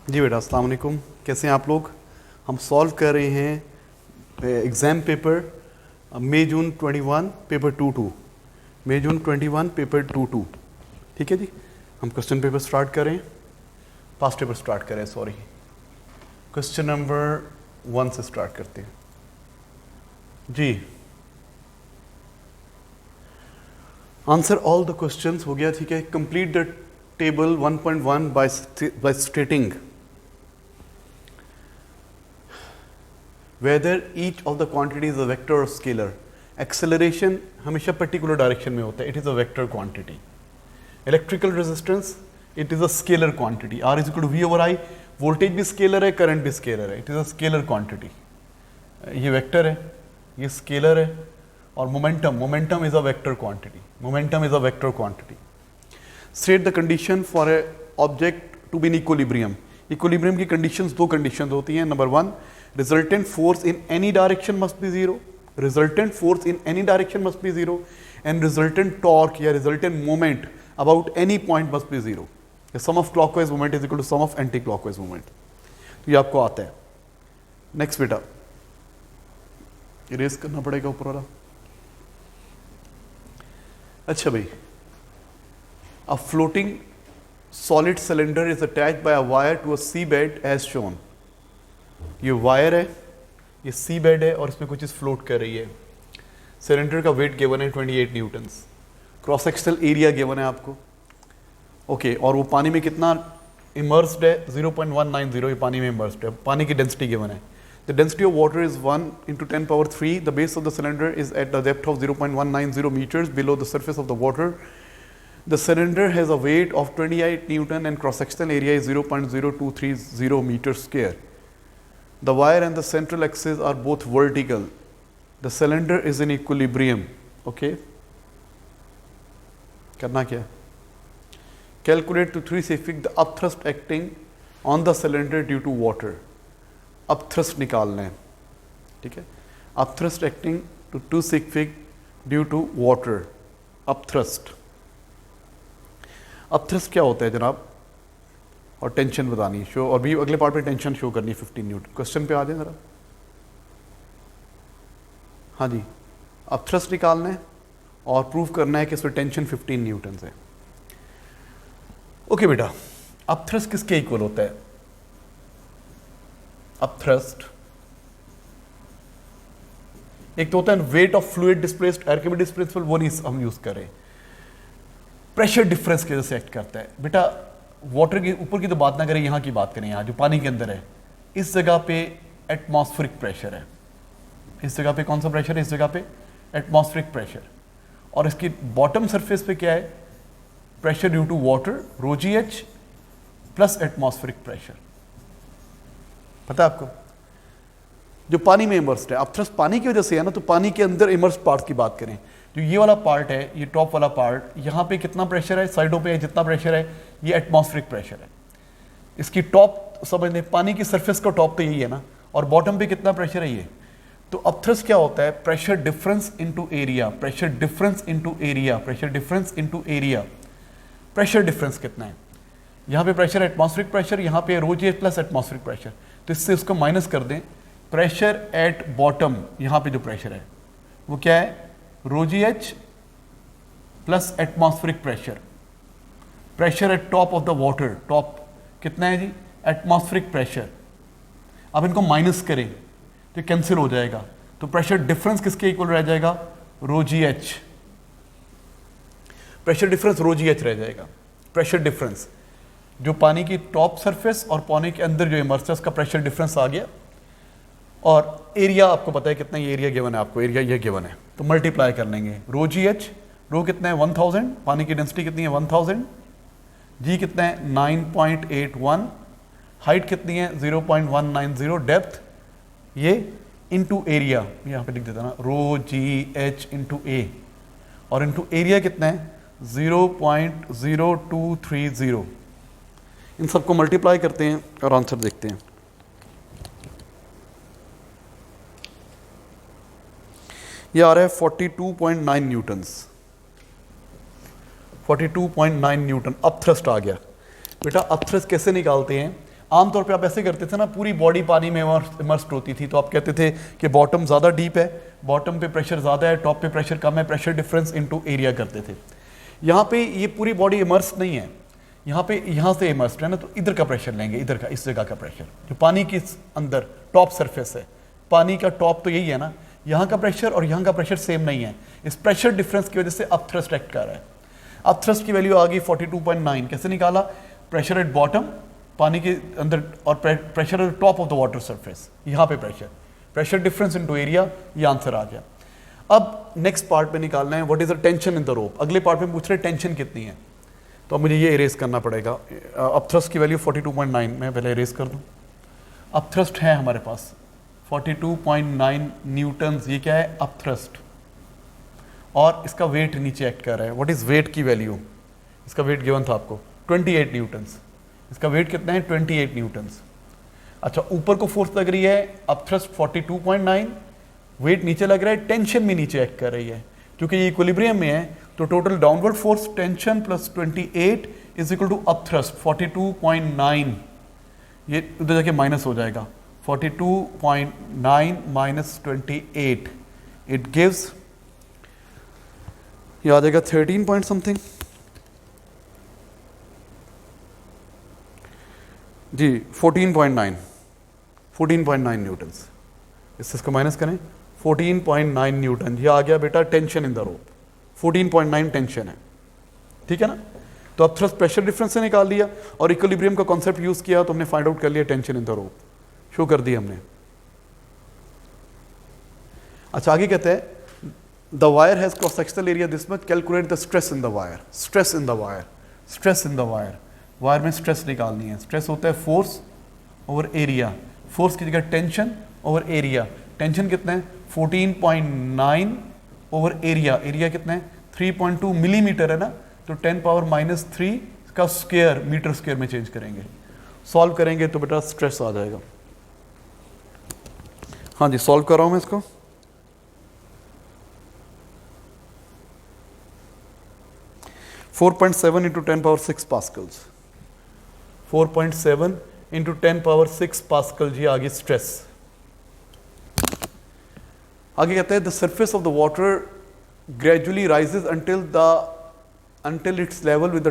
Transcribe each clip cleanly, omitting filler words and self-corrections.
जी बेटा, अस्सलाम वालेकुम। कैसे हैं आप लोग? हम सॉल्व कर रहे हैं एग्ज़ाम पेपर मई जून 21 पेपर 2-2, मई जून 21 पेपर 2-2। ठीक है जी, हम क्वेश्चन पेपर स्टार्ट करें, पास्ट पेपर स्टार्ट करें, सॉरी। क्वेश्चन नंबर 1 से स्टार्ट करते हैं जी। आंसर ऑल द क्वेश्चंस हो गया, ठीक है। Complete the table 1.1 by stating whether each of the quantity is a vector or scalar. Acceleration हमेशा पर्टिकुलर डायरेक्शन में होता है, it is a vector quantity. Electrical resistance it is a scalar quantity, R is equal to V over I. Voltage भी scalar है, current भी scalar है, it is a scalar quantity. ये vector है, ये स्केलर है, और momentum is a vector quantity, momentum is a vector quantity. State the condition for a object to be in equilibrium. Equilibrium की conditions, दो conditions होती हैं। Number 1, resultant force in any direction must be 0, resultant force in any direction must be 0, and resultant torque या resultant moment about any point must be 0. The sum of clockwise moment is equal to sum of anti-clockwise moment. तो ये आपको आता है। Next बेटा, erase करना पड़ेगा ऊपर वाला। अच्छा भाई, a floating solid cylinder is attached by a wire to a seabed as shown. ये वायर है, ये सी बेड है, और इसमें कुछ चीज़ फ्लोट कर रही है। सिलेंडर का वेट गिवन है 28 Newton's. Cross sectional area given है आपको, ओके। और वो पानी में कितना इमर्स्ड है? 0.190, ये पानी में इमर्स्ड है। पानी की डेंसिटी गिवन है। The density of water is 1 × 10⁻³ the base of the cylinder is at the depth of 0.190 metres below the surface of the water. The cylinder has a weight of 28 newton and cross sectional area is 0.0230 metre square. The wire and the central axis are both vertical. The cylinder is in equilibrium. Okay. करना क्या? Calculate to 3 sig the upthrust acting on the cylinder due to water. upthrust निकालना है, ठीक है। upthrust acting to 2 sig due to water. upthrust. upthrust क्या होता है जनाब? और टेंशन बतानी शो, और भी अगले पार्ट पे टेंशन शो करनी है 15 न्यूटन। क्वेश्चन पे आ जाए जरा। हाँ जी, अब थ्रस्ट निकालना है और प्रूव करना है कि इसमें टेंशन 15 न्यूटन है। ओके बेटा, अब थ्रस्ट किसके इक्वल होता है? अब थ्रस्ट एक तो होता है weight of fluid displaced, Archimedes principal, वो नहीं हम यूज करें। प्रेशर डिफरेंस की वजह से एक्ट करता है बेटा। वाटर के ऊपर की तो बात ना करें, यहाँ की बात करें। यहाँ जो पानी के अंदर है, इस जगह पे एटमॉस्फेरिक प्रेशर है। इस जगह पे कौन सा प्रेशर है? इस जगह पे एटमॉस्फेरिक प्रेशर। और इसकी बॉटम सरफेस पे क्या है? Pressure due to water, ρgh plus atmospheric pressure. पता है आपको? जो पानी में इमर्स्ड है। अब थ्रस्ट पानी की वजह से है ना, तो पानी के अंदर इमर्स्ड पार्ट की बात करें, जो ये वाला पार्ट है, ये टॉप वाला पार्ट, यहाँ पे कितना प्रेशर है? साइडों पे जितना प्रेशर है, ये एटमॉस्फेरिक प्रेशर है। इसकी टॉप समझ लें, पानी की सरफेस का टॉप तो यही है ना, और बॉटम पे कितना प्रेशर है? ये। तो अब थ्रस्ट क्या होता है? Pressure difference into area, pressure difference into area, pressure difference into area. Pressure difference कितना है? यहाँ पे प्रेशर एटमॉस्फेरिक प्रेशर, यहाँ पे ρgh प्लस एटमॉस्फेरिक प्रेशर। तो इससे उसको माइनस कर दें। प्रेशर एट बॉटम, यहाँ पे जो प्रेशर है वो क्या है? ρgh plus atmospheric pressure. Pressure at top of the water, top कितना है जी? Atmospheric pressure. अब इनको माइनस करें तो कैंसिल हो जाएगा, तो प्रेशर डिफरेंस किसके इक्वल रह जाएगा? ρgh। प्रेशर डिफरेंस ρgh रह जाएगा। प्रेशर डिफरेंस जो पानी की टॉप सरफेस और पानी के अंदर जो इमर्स है, उसका प्रेशर डिफरेंस आ गया। और एरिया आपको पता है कितना, ये एरिया गिवन है आपको, एरिया ये गिवन है, तो मल्टीप्लाई कर लेंगे। ρgh, रो कितना है? 1000, पानी की डेंसिटी कितनी है? 1000, जी कितना है? 9.81, हाइट कितनी है? 0.190, डेप्थ ये इनटू एरिया, यहाँ पे लिख देता ना, ρgh इनटू ए, और इनटू एरिया कितना है? 0.0230। इन सबको मल्टीप्लाई करते हैं और आंसर देखते हैं। ये आ रहा है 42.9 न्यूटन्स। 42.9 न्यूटन। अब थ्रस्ट आ गया बेटा। अब थ्रस्ट कैसे निकालते हैं? आमतौर पे आप ऐसे करते थे ना, पूरी बॉडी पानी में इमर्स्ड होती थी, तो आप कहते थे कि बॉटम ज़्यादा डीप है, बॉटम पे प्रेशर ज़्यादा है, टॉप पे प्रेशर कम है, प्रेशर डिफरेंस इनटू एरिया करते थे। यहाँ पे ये पूरी बॉडी इमर्स नहीं है, यहाँ पे यहाँ से इमर्स्ड है ना, तो इधर का प्रेशर लेंगे, इधर का, इस जगह का प्रेशर जो पानी के अंदर टॉप सरफेस है, पानी का टॉप तो यही है ना, यहाँ का प्रेशर और यहाँ का प्रेशर सेम नहीं है, इस प्रेशर डिफरेंस की वजह से अप थ्रस्ट एक्ट कर रहा है। अप थ्रस्ट की वैल्यू आ गई 42.9। कैसे निकाला? प्रेशर एट बॉटम पानी के अंदर और pressure at top of the water surface, यहाँ पे प्रेशर डिफरेंस इनटू एरिया, ये आंसर आ गया। अब नेक्स्ट पार्ट में निकालना है what is the tension in the rope. अगले पार्ट में पूछ रहे टेंशन कितनी है, तो अब मुझे ये इरेज करना पड़ेगा। अप थ्रस्ट की वैल्यू 42.9 मैं पहले इरेज कर दूं। अप थ्रस्ट है हमारे पास 42.9 न्यूटन्स, ये क्या है? अप थ्रस्ट, और इसका वेट नीचे एक्ट कर रहा है। व्हाट इज वेट की वैल्यू? इसका वेट गिवन था आपको 28 न्यूटन्स। इसका वेट कितना है? 28 न्यूटन्स। अच्छा, ऊपर को फोर्स लग रही है अप थ्रस्ट 42.9, वेट नीचे लग रहा है, टेंशन भी नीचे एक्ट कर रही है। क्योंकि ये इक्विलिब्रियम में है तो total downward force tension plus 28 is equal to up thrust 42.9, ये उधर जाके माइनस हो जाएगा, 42.9 माइनस 28, इट गिव्स, ये आ जाएगा 13 पॉइंट समथिंग जी, 14.9 न्यूटन्स। इसको माइनस करें, 14.9 न्यूटन, ये आ गया बेटा tension in the rope, 14.9 tension है, ठीक है ना। तो अब थ्रस्ट प्रेशर डिफरेंस से निकाल लिया और इक्विलिब्रियम का कॉन्सेप्ट यूज किया तो हमने फाइंड आउट कर लिया tension in the rope, show कर दी हमने। अच्छा, आगे कहते हैं the wire has cross sectional area this much, calculate the stress in the wire. Stress in the wire, stress in the wire, wire में स्ट्रेस निकालनी है। स्ट्रेस होता है फोर्स ओवर एरिया, फोर्स की जगह टेंशन ओवर एरिया। टेंशन कितना है? 14.9 over area, area कितना है? 3.2 मिलीमीटर है ना, तो 10⁻³ का स्क्वायर मीटर स्क्वायर में चेंज करेंगे, सॉल्व करेंगे तो बेटा स्ट्रेस आ जाएगा। हाँ जी, सॉल्व कर रहा हूं मैं इसको। (4.7 into 10⁻6 पास्कल्स, 4.7 into 10⁻6 पास्कल, जी आगे स्ट्रेस। आगे कहते हैं the surface of the water gradually rises until its level with the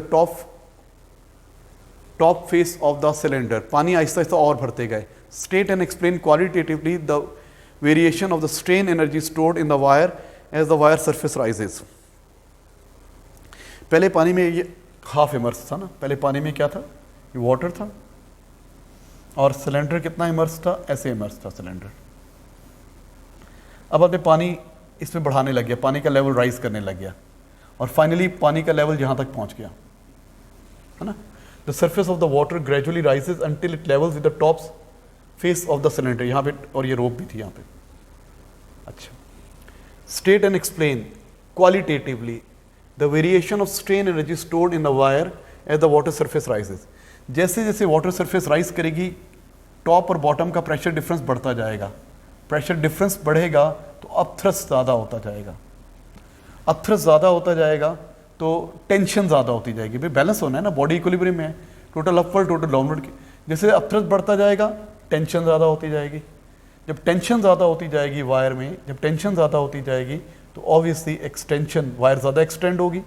top face of the cylinder. पानी आहिस्ता आहिस्ता और भरते गए। State and explain qualitatively the variation of the strain energy stored in the wire as the wire surface rises. पहले पानी में ये हाफ इमर्स था ना, पहले पानी में क्या था? ये वाटर था, और सिलेंडर कितना इमर्स था? ऐसे इमर्स था सिलेंडर। अब आपने पानी इसमें बढ़ाने लग गया, पानी का लेवल राइज करने लग गया, और फाइनली पानी का लेवल यहाँ तक पहुँच गया, है ना। The surface of the water gradually rises until it levels with the top face of the cylinder, यहाँ पे, और ये रोप भी थी यहाँ पे। अच्छा, state and explain qualitatively the variation of strain energy stored in the wire as the water surface rises. जैसे जैसे वाटर सरफेस राइज करेगी, टॉप और बॉटम का प्रेशर डिफरेंस बढ़ता जाएगा। प्रेशर डिफरेंस बढ़ेगा तो अप थ्रस्ट ज़्यादा होता जाएगा, अप थ्रस्ट ज़्यादा होता जाएगा तो टेंशन ज़्यादा होती जाएगी। भाई बैलेंस होना है ना, बॉडी इक्विलिब्रियम में है, टोटल अपवर्ड टोटल डाउनवर्ड की। जैसे अप थ्रस्ट बढ़ता जाएगा टेंशन ज़्यादा होती जाएगी। जब टेंशन ज़्यादा होती जाएगी वायर में, जब टेंशन ज़्यादा होती जाएगी तो ऑब्वियसली एक्सटेंशन, वायर ज़्यादा एक्सटेंड होगी,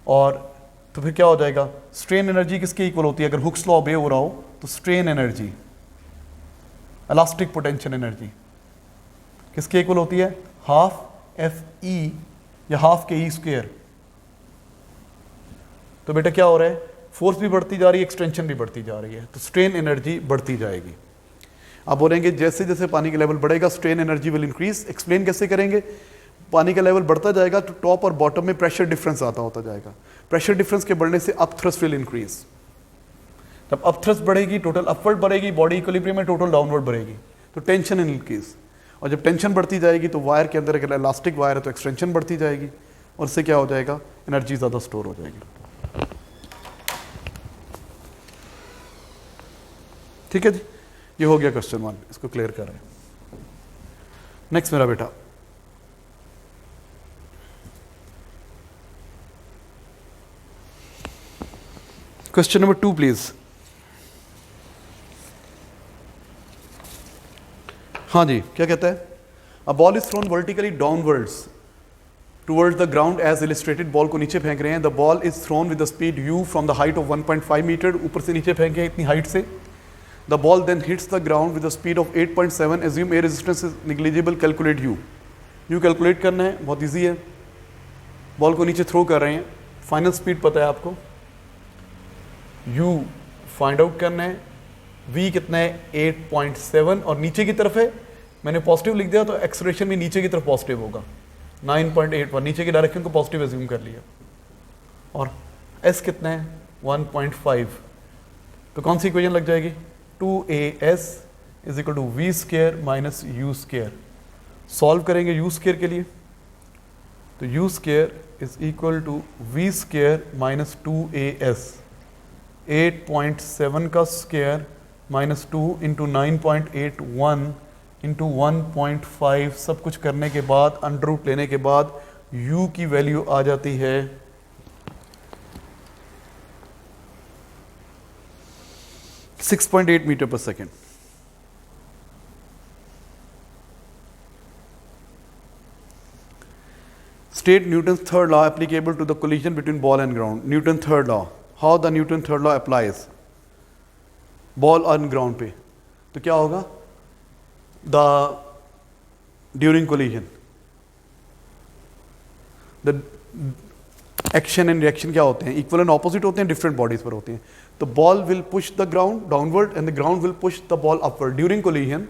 और तो फिर क्या हो जाएगा? स्ट्रेन एनर्जी किसके इक्वल होती है? अगर हुक्स लॉ ओबे हो रहा हो तो strain energy, elastic potential energy किसके इक्वल होती है? हाफ FE या हाफ के E स्क्वायर। तो बेटा क्या हो रहा है? फोर्स भी बढ़ती जा रही है, एक्सटेंशन भी बढ़ती जा रही है, तो स्ट्रेन एनर्जी बढ़ती जाएगी। आप बोलेंगे जैसे जैसे पानी का लेवल बढ़ेगा strain energy will increase. Explain कैसे करेंगे? पानी का लेवल बढ़ता जाएगा तो टॉप और बॉटम में प्रेशर डिफरेंस आता होता जाएगा। प्रेशर डिफरेंस के बढ़ने से अप थ्रस्ट विल इंक्रीज। जब अप थ्रस्ट बढ़ेगी टोटल अपवर्ड बढ़ेगी, बॉडी इक्विलिब्रियम में टोटल डाउनवर्ड बढ़ेगी, तो टेंशन इंक्रीज। और जब टेंशन बढ़ती जाएगी तो वायर के अंदर अगर इलास्टिक वायर है तो एक्सटेंशन बढ़ती जाएगी, और इससे क्या हो जाएगा? एनर्जी ज़्यादा स्टोर हो जाएगी। ठीक है जी, ये हो गया क्वेश्चन 1, इसको क्लियर कर रहे हैं। नेक्स्ट मेरा बेटा, क्वेश्चन नंबर 2 प्लीज। हाँ जी, क्या कहता है? A ball is thrown vertically downwards towards the ground as illustrated. Ball को नीचे फेंक रहे हैं. The ball is thrown with the speed u from the height of 1.5 metre. ऊपर से नीचे फेंके इतनी हाइट से. The ball then hits the ground with the speed of 8.7. Assume air resistance is negligible. Calculate u. u calculate करना है, बहुत easy है. बॉल को नीचे थ्रो कर रहे हैं, फाइनल स्पीड पता है आपको, u फाइंड आउट करना है. v कितना है? 8.7 और नीचे की तरफ है, मैंने पॉजिटिव लिख दिया तो एक्सेलरेशन भी नीचे की तरफ पॉजिटिव होगा. 9.81 नीचे की डायरेक्शन को पॉजिटिव एज्यूम कर लिया. और s कितना है? 1.5. तो कौन सी इक्वेशन लग जाएगी? 2as is equal to V square minus U square. Solve करेंगे u स्केयर के लिए, तो u square is equal to V square minus 2as. 8.7 का स्केयर माइनस 2 इंटू 9.81 इंटू 1.5. सब कुछ करने के बाद, अंडर रूट लेने के बाद u की वैल्यू आ जाती है 6.8 मीटर पर second. State Newton's third law applicable to the collision between ball and ground. Newton's third law. How the Newton's third law applies? Ball on ground पे तो क्या होगा? The during collision, the action and reaction क्या होते हैं? Equal and opposite होते हैं, different bodies पर होते हैं. तो ball will push the ground downward and the ground will push the ball upward. During collision,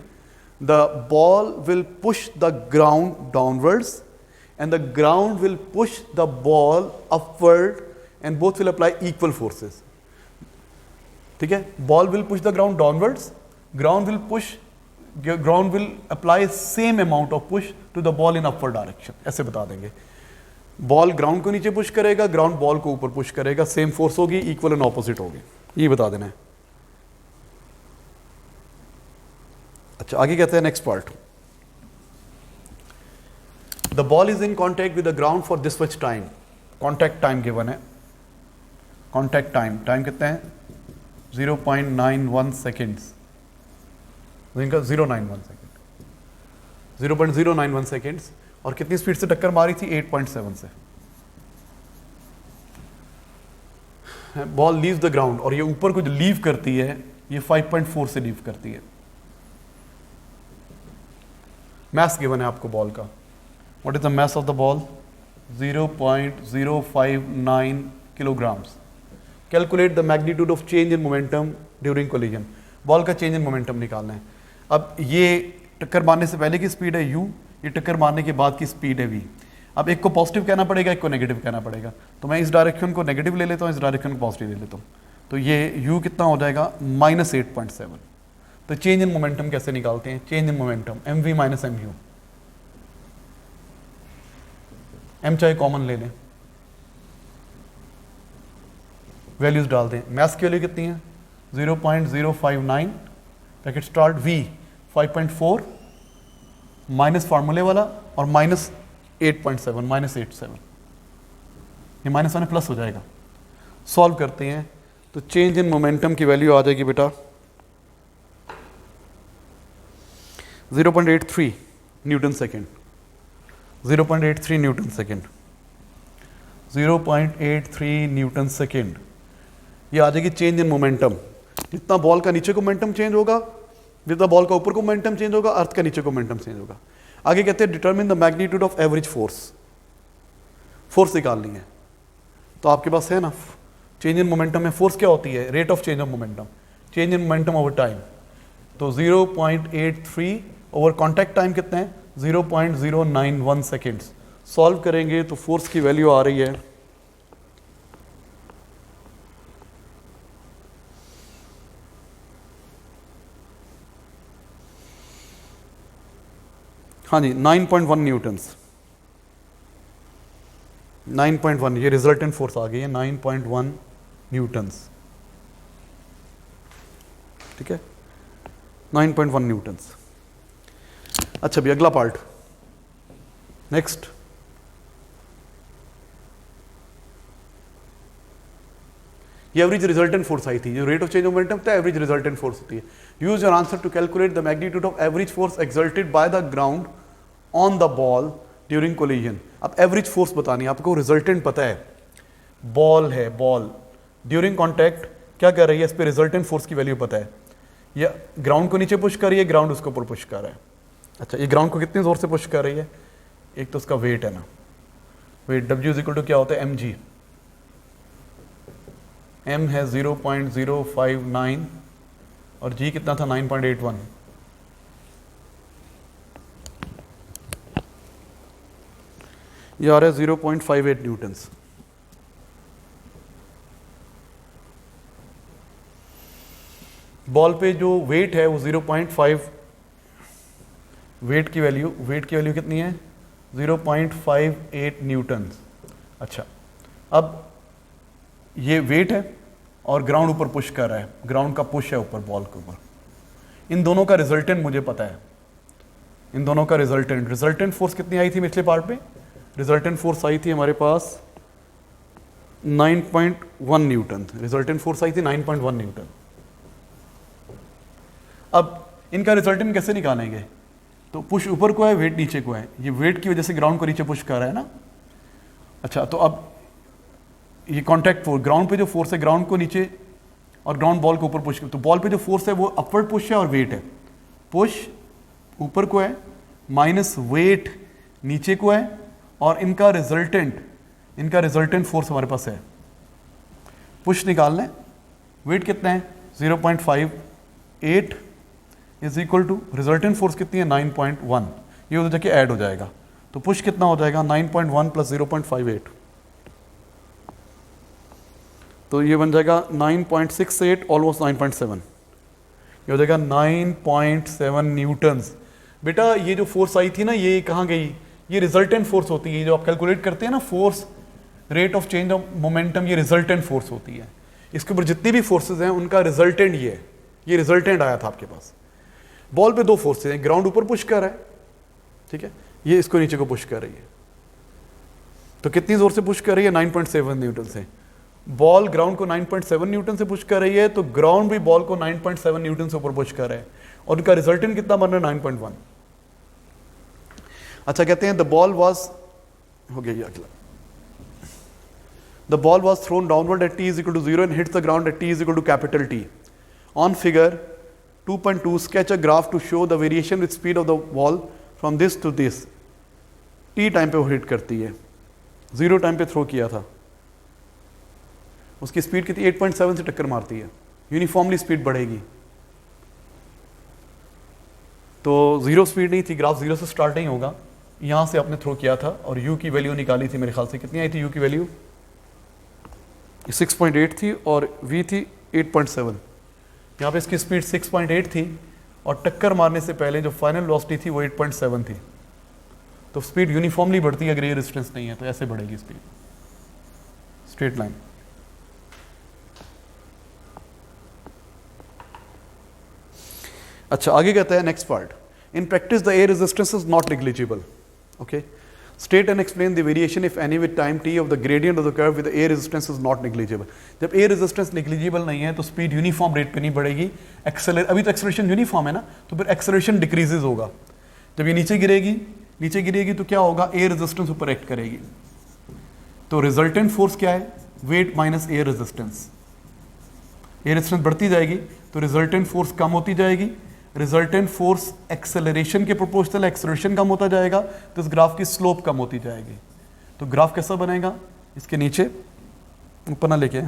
the ball will push the ground downwards and the ground will push the ball upward and both will apply equal forces. ठीक है? Ball will push the ground downwards, ground will apply same amount of push to the ball in upward direction. ऐसे बता देंगे. Ball ground को नीचे push करेगा, ground ball को ऊपर पुश करेगा, सेम फोर्स होगी, इक्वल एंड ऑपोजिट होगी. ये बता देना है. अच्छा, आगे कहते हैं next part. The ball is in contact with the ground for this much time. Contact time given है. Contact time कितना है? 0.91 seconds. इनका 0.91 सेकेंड. 0.091 सेकेंड्स. और कितनी स्पीड से टक्कर मारी थी? 8.7 से. बॉल लीव द ग्राउंड और ये ऊपर को जो लीव करती है ये 5.4 से लीव करती है. मैस गिवन है आपको बॉल का. What is the mass of the ball? 0.059 kilograms. Calculate the magnitude of change in momentum during collision. Ball का चेंज इन मोमेंटम निकालना है. अब ये टक्कर मारने से पहले की स्पीड है u, ये टक्कर मारने के बाद की स्पीड है v. अब एक को पॉजिटिव कहना पड़ेगा, एक को नेगेटिव कहना पड़ेगा. तो मैं इस डायरेक्शन को नेगेटिव ले लेता हूँ, इस डायरेक्शन को पॉजिटिव ले लेता हूँ. तो ये u कितना हो जाएगा? -8.7. तो चेंज इन मोमेंटम कैसे निकालते हैं? Change in momentum mv minus mu. m चाहे कॉमन ले लें, वैल्यूज डाल दें. मैथ की वैल्यू कितनी है? 0.059 ब्रैकेट स्टार्ट v 5.4 माइनस फार्मूले वाला और -8.7 -87. ये माइनस वाले प्लस हो जाएगा. सॉल्व करते हैं तो चेंज इन मोमेंटम की वैल्यू आ जाएगी बेटा 0.83 Newton second. 0.83 Newton second. 0.83 Newton second. ये आ जाएगी चेंज इन मोमेंटम. जितना बॉल का नीचे को मोमेंटम चेंज होगा, जितना बॉल का ऊपर को मोमेंटम चेंज होगा, अर्थ का नीचे को मोमेंटम चेंज होगा. आगे कहते हैं determine the magnitude of average force. Force निकालनी है तो आपके पास है ना, चेंज इन मोमेंटम में फोर्स क्या होती है? Rate of change of momentum, change in momentum over time. तो 0.83 ओवर कॉन्टैक्ट टाइम कितना है? 0.091 सेकेंड्स. सॉल्व करेंगे तो फोर्स की वैल्यू आ रही है हाँ जी 9.1 न्यूटन्स. 9.1 ये रिजल्टेंट फोर्स आ गई है 9.1 न्यूटन्स. ठीक है 9.1 न्यूटन्स. अच्छा भी अगला पार्ट नेक्स्ट. ये एवरेज रिजल्टेंट फोर्स आई थी, जो rate of change of momentum था एवरेज रिजल्टेंट फोर्स होती है। Use your answer to calculate the magnitude of average force exerted by the ground on the ball during collision. अब average force बतानी है आपको, रिजल्टेंट पता है, बॉल है, बॉल ड्यूरिंग कॉन्टैक्ट क्या कर रही है, इस पर रिजल्टेंट फोर्स की वैल्यू पता है, ये ग्राउंड को नीचे पुश कर रही है, ग्राउंड उसको ऊपर पुश कर रहा है। अच्छा, ये ग्राउंड को कितनी जोर से पुश कर रही है, एक तो उसका वेट है ना, weight W is equal to क्या होता है mg, m है 0.059 और g कितना था 9.81। ये आ रहा है 0.58 न्यूटन्स। बॉल पे जो वेट है वो 0.5, वेट की वैल्यू कितनी है 0.58 न्यूटन्स। अच्छा, अब ये वेट है और ग्राउंड ऊपर पुश कर रहा है, ग्राउंड का पुश है ऊपर बॉल के ऊपर। इन दोनों का रिजल्टेंट मुझे पता है, इन दोनों का रिजल्टेंट फोर्स कितनी आई थी पिछले पार्ट में, रिजल्टेंट फोर्स आई थी हमारे पास 9.1 न्यूटन, रिजल्टेंट फोर्स आई थी 9.1 न्यूटन। अब इनका रिजल्टेंट कैसे निकालेंगे, तो पुश ऊपर को है, वेट नीचे को है, ये वेट की वजह से ग्राउंड को नीचे पुश कर रहा है ना। अच्छा, तो अब ये कॉन्टैक्ट फोर्स, ग्राउंड पे जो फोर्स है ग्राउंड को नीचे और ग्राउंड बॉल को ऊपर पुश, तो बॉल पे जो फोर्स है वो अपवर्ड पुश है और वेट है, पुश ऊपर को है माइनस वेट नीचे को है, और इनका रिजल्टेंट फोर्स हमारे पास है, पुश निकालना है, वेट कितना है 0.58 is equal to resultant force कितनी है 9.1, ये उधर जाके ऐड हो जाएगा, तो पुश कितना हो जाएगा 9.1 प्लस 0.58, तो ये बन जाएगा 9.68 ऑलमोस्ट 9.7, ये हो जाएगा 9.7 न्यूटन्स। बेटा ये जो फोर्स आई थी ना, ये कहाँ गई, ये रिजल्टेंट फोर्स होती है, जो आप कैलकुलेट करते हैं ना force, rate of change of momentum, ये रिजल्टेंट फोर्स होती है। इसके ऊपर जितनी भी फोर्सेज हैं उनका रिजल्टेंट ये है, ये रिजल्टेंट आया था आपके पास। बॉल पे दो फोर्सेज हैं, ग्राउंड ऊपर पुश कर रहा है, ठीक है, ये इसको नीचे को पुश कर रही है, तो कितनी जोर से पुश कर रही है 9.7 न्यूटन से। बॉल ग्राउंड को 9.7 न्यूटन से पुश कर रही है, तो ग्राउंड भी बॉल को 9.7 न्यूटन से ऊपर पुश कर रहा है, और उनका रिजल्टेंट कितना बन रहा है 9.1। अच्छा, कहते हैं द बॉल वॉज, हो गया ये अगला, the ball was thrown downward at t is equal to 0 and hits the ground at t is equal to capital T. On figure 2.2 sketch a graph to show the variation with speed of the ball from this to this. t time पे वो hit करती है, 0 time पे throw किया था, उसकी speed कितनी 8.7 से टक्कर मारती है, यूनिफॉर्मली स्पीड बढ़ेगी, तो 0 स्पीड नहीं थी, ग्राफ 0 से स्टार्ट नहीं होगा, यहाँ से आपने थ्रो किया था और u की वैल्यू निकाली थी, मेरे ख्याल से कितनी आई थी u की वैल्यू 6.8 थी और v थी 8.7, यहाँ पे इसकी स्पीड 6.8 थी और टक्कर मारने से पहले जो फाइनल वेलोसिटी थी वो 8.7 थी, तो स्पीड यूनिफॉर्मली बढ़ती है अगर ये रेजिस्टेंस नहीं है, तो ऐसे बढ़ेगी स्पीड, स्ट्रेट लाइन। अच्छा, आगे कहता है next part, in practice the air resistance is not negligible, okay, state and explain the variation if any with time t of the gradient of the curve with air resistance is not negligible. जब air resistance negligible नहीं है तो speed uniform rate पे नहीं बढ़ेगी, अभी तो acceleration uniform है ना, तो फिर एक्सेलरेशन डिक्रीजेज होगा, जब ये नीचे गिरेगी तो क्या होगा, एयर रेजिस्टेंस ऊपर एक्ट करेगी, तो रिजल्टेंट फोर्स क्या है, wait minus air resistance, air resistance बढ़ती जाएगी तो रिजल्टेंट फोर्स कम होती जाएगी, रिजल्टेंट फोर्स एक्सेलरेशन के प्रोपोर्शनल, एक्सेलरेशन कम होता जाएगा तो इस ग्राफ की स्लोप कम होती जाएगी। तो ग्राफ कैसा बनेगा, इसके नीचे ऊपर ना लेके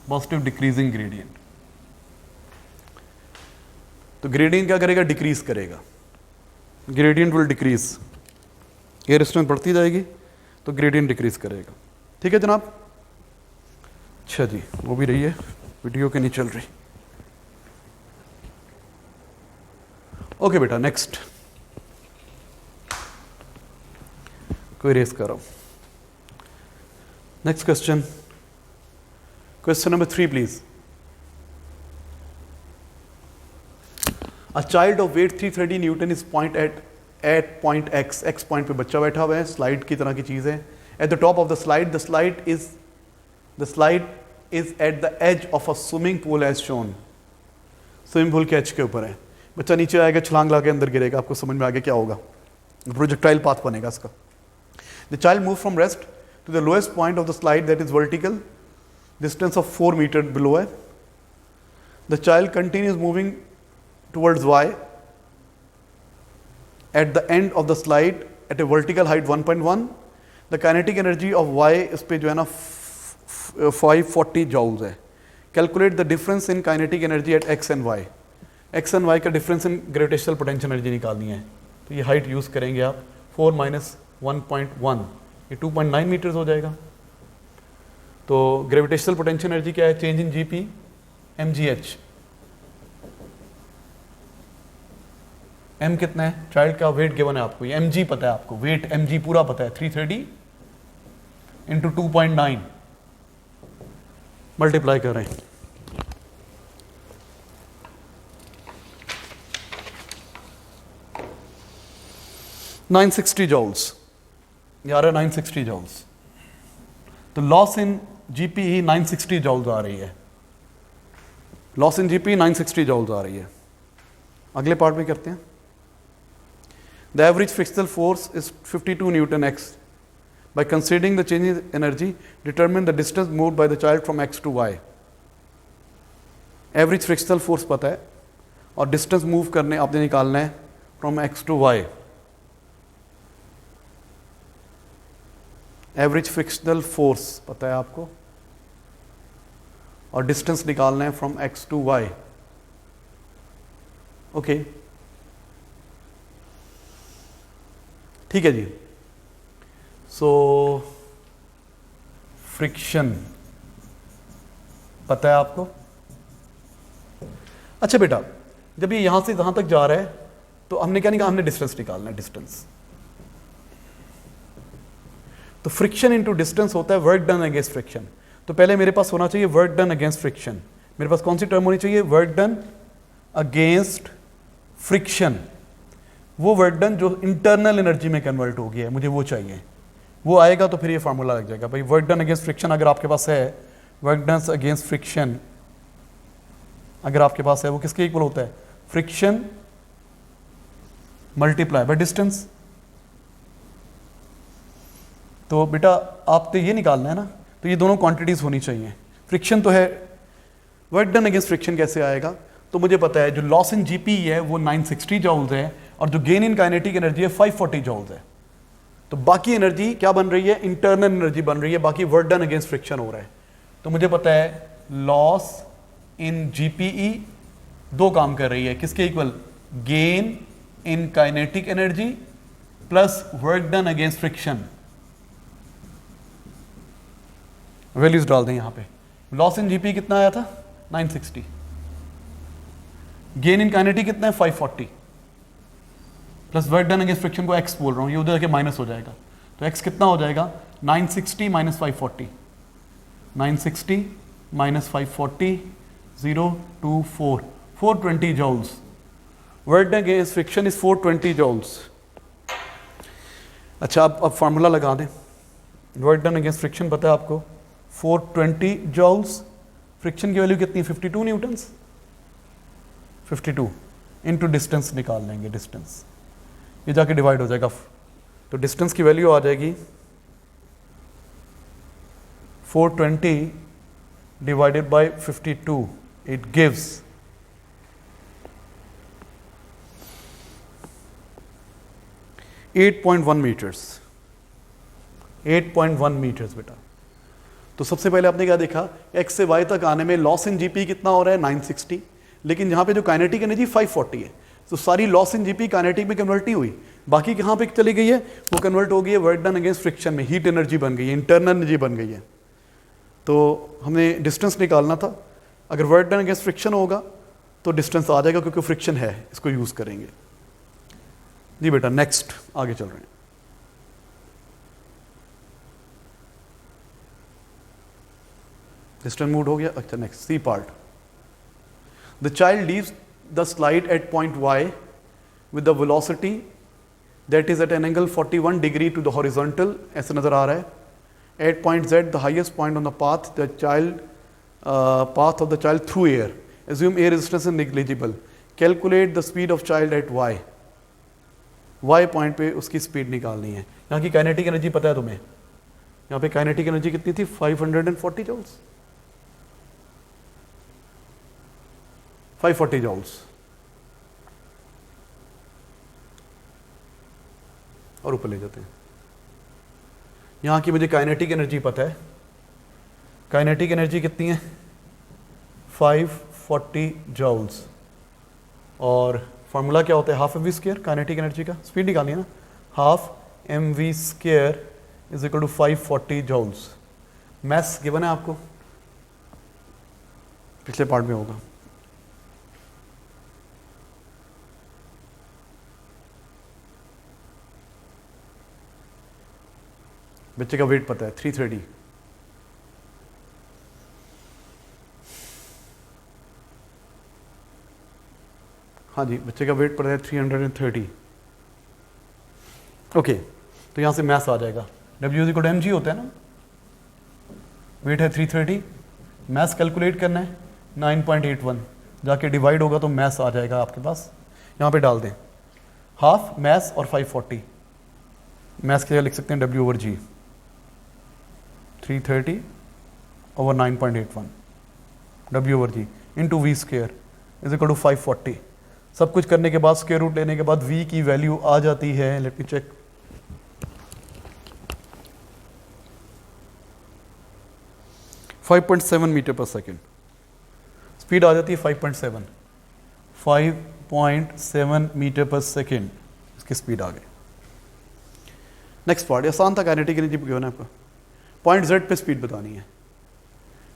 पॉजिटिव डिक्रीजिंग ग्रेडियंट, तो ग्रेडियंट क्या करेगा, डिक्रीज करेगा, gradient will decrease, air resistance बढ़ती जाएगी तो ग्रेडियंट डिक्रीज करेगा, ठीक है जनाब। अच्छा जी, वो भी रही है, वीडियो के नहीं चल रही, ओके बेटा नेक्स्ट, कोई रेस कर रहा हूं, next question, question number 3 please. A child of weight 330 newton is point at point x, x point पे बच्चा बैठा हुआ है, स्लाइड की तरह की चीज़ है, At the top of the slide is at the edge of a swimming pool as shown. Swimming pool के एज के ऊपर है, बच्चा नीचे आएगा, छलांग लगा के अंदर गिरेगा, आपको समझ में आ गया क्या होगा, प्रोजेक्टाइल पाथ बनेगा इसका. The child moved from rest to the lowest point of the slide, that is vertical, distance of 4 meters below है. The child continues moving towards y. At the end of the slide, at a vertical height 1.1, the kinetic energy of y इस पे जो है ना 540 joules है. Calculate the difference in kinetic energy at x and y. x and y का difference in gravitational potential energy निकालनी है. तो ये height use करेंगे आप 4 minus 1.1, ये 2.9 meters हो जाएगा. तो gravitational potential energy क्या है? Change in Gp mgh. m कितना है? चाइल्ड का वेट गिवन है आपको, ये mg पता है आपको, वेट mg पूरा पता है, 330 इंटू 2.9 मल्टीप्लाई कर रहे हैं. $960 joules, ये आ रहा है 960 joules. तो लॉस इन जीपीई 960 joules आ रही है, लॉस इन जीपी 960 joules आ रही है. अगले पार्ट में करते हैं. The average frictional force is 52 Newton x. By considering the change in energy, determine the distance moved by the child from x to y. Average frictional force पता है और distance move करने आपने निकालना है from x to y. Average frictional force पता है आपको और distance निकालना है from x to y. Okay. ठीक है जी. सो फ्रिक्शन पता है आपको. अच्छा बेटा, जब ये यहां से यहां तक जा रहा है तो हमने क्या निकाला? हमने डिस्टेंस निकालना है, डिस्टेंस. तो फ्रिक्शन इनटू डिस्टेंस होता है वर्क डन अगेंस्ट फ्रिक्शन. तो पहले मेरे पास होना चाहिए वर्क डन अगेंस्ट फ्रिक्शन. मेरे पास कौन सी टर्म होनी चाहिए? Work done against friction. वो वर्क डन जो इंटरनल एनर्जी में कन्वर्ट हो गया है, मुझे वो चाहिए. वो आएगा तो फिर ये फार्मूला लग जाएगा भाई. वर्क डन अगेंस्ट फ्रिक्शन अगर आपके पास है, वर्क डन अगेंस्ट फ्रिक्शन अगर आपके पास है, वो किसके इक्वल होता है? Friction multiply by distance. तो बेटा आप तो ये निकालना है ना, तो ये दोनों क्वांटिटीज होनी चाहिए. फ्रिक्शन तो है, वर्क डन अगेंस्ट फ्रिक्शन कैसे आएगा? तो मुझे पता है जो लॉस इन जीपी है वो 960 जूल्स है और जो गेन इन काइनेटिक एनर्जी है 540 जूल्स है. तो बाकी एनर्जी क्या बन रही है? इंटरनल एनर्जी बन रही है, बाकी वर्क डन अगेंस्ट फ्रिक्शन हो रहा है. तो मुझे पता है लॉस इन जीपीई दो काम कर रही है, किसके equal? Gain in kinetic energy plus work done against friction. Values डाल दें यहां पे. लॉस इन जीपी कितना आया था? 960. गेन इन काइनेटिक कितना है? 540 plus work done against friction को x बोल रहा हूं, ये उधर के माइनस हो जाएगा. तो x कितना हो जाएगा? 960 minus 540. 960 minus 540 024 420 joules. Work done against friction is 420 joules. अच्छा अब फार्मूला लगा दें. वर्क डन अगेंस्ट फ्रिक्शन पता है आपको 420 जूल्स. फ्रिक्शन की वैल्यू कितनी? 52 न्यूटन्स. 52 इनटू डिस्टेंस निकाल लेंगे. डिस्टेंस ये जाके डिवाइड हो जाएगा, तो डिस्टेंस की वैल्यू आ जाएगी 420 divided by 52. It gives 8.1 metres. 8.1 metres बेटा. तो सबसे पहले आपने क्या देखा? x से y तक आने में लॉस इन जीपी कितना हो रहा है? 960. लेकिन यहाँ पे जो काइनेटिक एनर्जी 540 है, तो सारी लॉस इन जीपी काइनेटिक में कन्वर्ट नहीं हुई. बाकी कहाँ पे चली गई है? वो कन्वर्ट हो गई है वर्क डन अगेंस्ट फ्रिक्शन में. हीट एनर्जी बन गई है, इंटरनल एनर्जी बन गई है. तो हमने डिस्टेंस निकालना था. अगर वर्क डन अगेंस्ट फ्रिक्शन होगा तो डिस्टेंस आ जाएगा, क्योंकि फ्रिक्शन है, इसको यूज करेंगे. जी बेटा नेक्स्ट आगे चल रहे हैं. डिस्टेंस मूव हो गया. अच्छा next C part. The child leaves the slide at point y with the velocity that is at an angle 41 degree to the horizontal. ऐसे नजर आ रहा है. At point Z, the highest point on the path, path of the child through air. Assume air resistance is negligible. Calculate the speed of child at Y. Y point पे उसकी speed निकालनी है. यहाँ की काइनेटिक एनर्जी पता है तुम्हें? यहाँ पे काइनेटिक एनर्जी कितनी थी? 540 जूल्स. 540 जूल्स. और ऊपर ले जाते हैं. यहाँ की मुझे काइनेटिक एनर्जी पता है. काइनेटिक एनर्जी कितनी है? 540 जूल्स. और फॉर्मूला क्या होता है? Half M V square kinetic energy का. स्पीड निकालनी है ना. Half M V square is equal to 540 joules. Maths given है आपको, पिछले पार्ट में होगा. बच्चे का वेट पता है 330. हाँ जी, बच्चे का वेट पता है 330. ओके, तो यहाँ से मैथ्स आ जाएगा. W इक्वल टू mg होता है ना. वेट है 330. मैथ्स कैलकुलेट करना है 9.81. जाके डिवाइड होगा तो मैथ्स आ जाएगा आपके पास. यहाँ पे डाल दें हाफ मैथ्स और 540. मैथ्स के लिए लिख सकते हैं W over G. 330 over 9.81 W over G into V square is equal to 540. सब कुछ करने के बाद स्क्वायर रूट लेने के बाद v की वैल्यू आ जाती है. Let me check. Five 5.7 metre पर सेकेंड. स्पीड आ जाती है 5.7. 5.7 मीटर पर सेकेंड इसकी स्पीड आ गई. नेक्स्ट पार्ट आसान था. काइनेटिक एनर्जी गिवन है आपको. पॉइंट Z पे स्पीड बतानी है.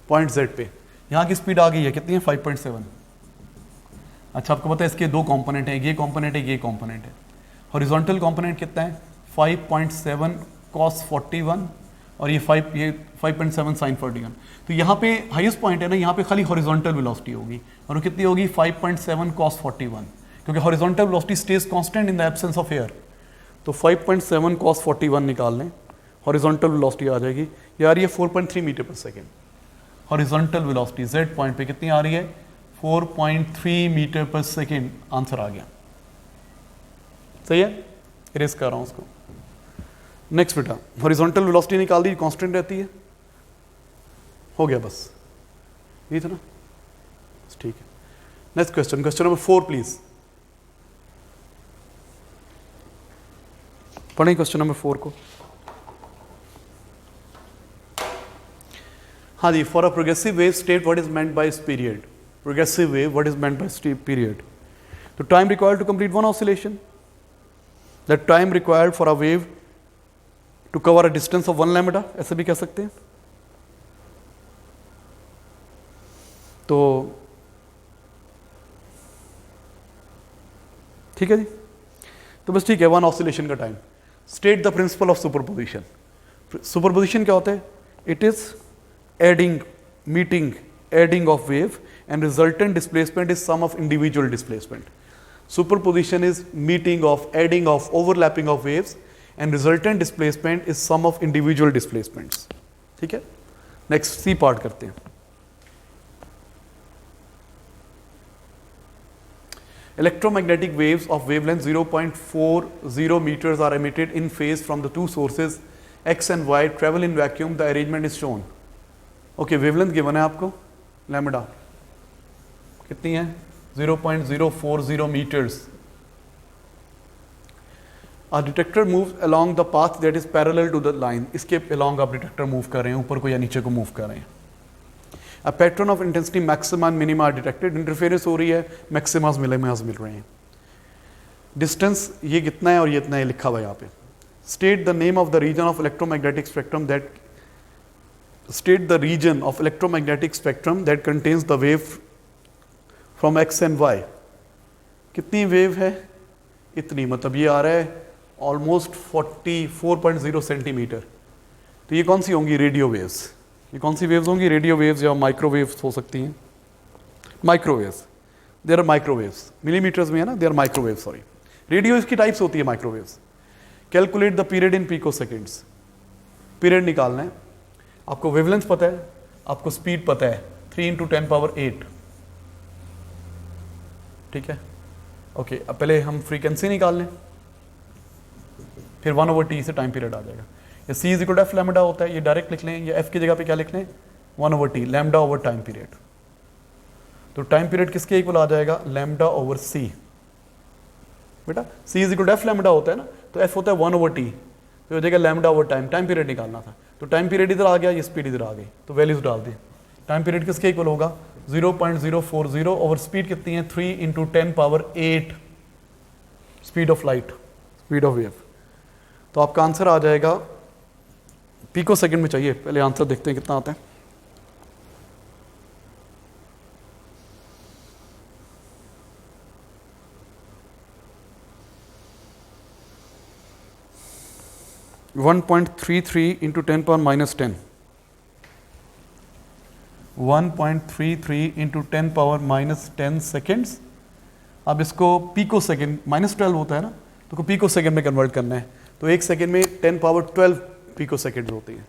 पॉइंट Z पे यहाँ की स्पीड आ गई है कितनी है? 5.7. अच्छा, आपको पता है इसके दो कंपोनेंट हैं. ये कंपोनेंट है, ये कंपोनेंट है. हॉरिजॉन्टल कंपोनेंट कितना है? 5.7 cos 41 और ये 5.7 sin 41. तो यहाँ पे हाईएस्ट पॉइंट है ना, यहाँ पे खाली हॉरिजॉन्टल वेलोसिटी होगी. और वो कितनी होगी? 5.7 cos 41. क्योंकि horizontal velocity stage constant in the absence of air. तो 5.7 cos 41 निकाल लें, हॉरिजॉन्टल वेलोसिटी आ जाएगी. ये आ रही है 4.3 मीटर पर second. Horizontal velocity Z point पे कितनी आ रही है? 4.3 मीटर पर सेकेंड. आंसर आ गया. सही है. इरेज कर रहा हूं उसको. नेक्स्ट बेटा, हॉरिजॉन्टल वेलोसिटी निकाल दी, कांस्टेंट रहती है. हो गया बस. ये था ना. ठीक है. Next question, question number 4 please. पढ़ें क्वेश्चन नंबर 4 को. हाँ जी. For a progressive wave state what is meant by period. Progressive wave, what is meant by steep period? The time required to complete one oscillation. The time required for a wave to cover a distance of 1 lambda, ऐसे भी कह सकते हैं. तो ठीक है जी. तो बस ठीक है. वन ऑसिलेशन का time. State the principle of superposition. Superposition क्या होता है? It is adding, meeting, adding of wave and resultant displacement is sum of individual displacement. Superposition is meeting of, adding of, overlapping of waves and resultant displacement is sum of individual displacements. ठीक है. Next C part करते हैं. Electromagnetic waves of wavelength 0.40 meters are emitted in phase from the two sources X and Y, travel in vacuum. The arrangement is shown. Okay, wavelength given है आपको. Lambda कितनी है? 0.040 meters. A detector moves along the path that is parallel to the line. इसके along आप detector move कर रहे हैं, ऊपर को या नीचे को मूव कर रहे हैं. A pattern of intensity maxima and minima are detected. Interference हो रही है, मैक्सिमास मिनिमास मिल रहे हैं. डिस्टेंस ये कितना है और ये इतना है लिखा हुआ है यहाँ पे. State the name of the region of electromagnetic spectrum that State the region of electromagnetic spectrum that contains the wave from X and Y. कितनी वेव है? इतनी. मतलब ये आ रहा है ऑलमोस्ट 44.0 सेंटीमीटर. तो ये कौन सी होंगी? Radio waves. ये कौन सी वेव्स होंगी? रेडियो वेव्स या माइक्रोवेव्स हो सकती हैं. Microwaves. There are microwaves. Millimetres में है ना. There are microwaves. Sorry, radio इसकी टाइप्स होती है microwaves. Calculate the period in picoseconds. Period निकालना है. आपको वेवलेंथ पता है, आपको स्पीड पता है, 3 × 10⁸, ठीक है। ओके, अब पहले हम फ्रीक्वेंसी निकाल लें, फिर 1/t से टाइम पीरियड आ जाएगा। ये c = f लैम्डा होता है, ये डायरेक्ट लिख लें, या f की जगह पे क्या लिख लें, 1/t lambda over time period. तो टाइम पीरियड किसके इक्वल आ जाएगा, लैम्डा ओवर c। बेटा c = f लैम्डा होता है ना, तो f होता है 1/t, तो हो जाएगा lambda over time, time period निकालना था, तो टाइम पीरियड इधर आ गया, ये स्पीड इधर आ गई, तो वैल्यूज डाल दी। टाइम पीरियड किसके इक्वल होगा, 0.040, और स्पीड कितनी है, 3 × 10⁸ speed of light, speed of wave. तो आपका आंसर आ जाएगा, पिको सेकंड में चाहिए, पहले आंसर देखते हैं कितना आता है। (1.33 × 10⁻−10) 1.33 × 10⁻−10 सेकेंड्स। अब इसको पिको सेकेंड, -12 होता है ना, तो पिको सेकेंड में कन्वर्ट करना है, तो एक सेकेंड में 10⁻12 पिको सेकेंड होती है,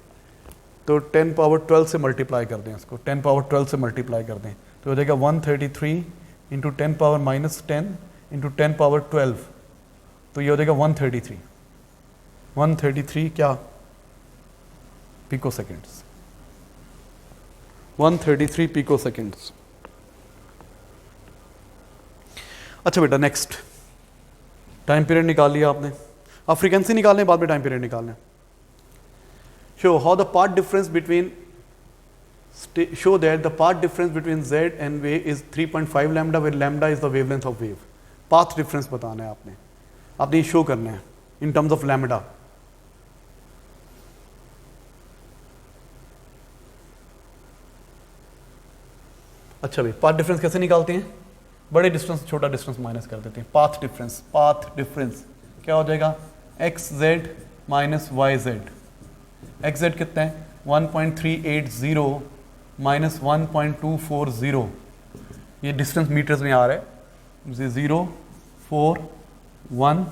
तो 10⁻12 से मल्टीप्लाई कर दें इसको, 10⁻12 से मल्टीप्लाई कर दें, तो हो जाएगा 133 × 10⁻−10 × 10⁻12, तो ये हो जाएगा 133 क्या, पिको सेकेंड्स, 133 पिको सेकेंड्स। अच्छा बेटा नेक्स्ट, टाइम पीरियड निकाल लिया आपने, अब फ्रीक्वेंसी निकालने, बाद में टाइम पीरियड निकालना है। Show how the path difference between, show that the path difference between z and wave is 3.5 lambda, where lambda is the wavelength of wave। Path difference बताना है आपने शो करना है इन टर्म्स ऑफ लैम्डा। अच्छा भाई, path difference कैसे निकालते हैं, बड़े डिस्टेंस छोटा डिस्टेंस माइनस कर देते हैं। पाथ डिफरेंस क्या हो जाएगा, xz माइनस yz। xz कितना है, 1.380 माइनस 1.240, ये डिस्टेंस मीटर्स में आ रहा है, 0 4 1,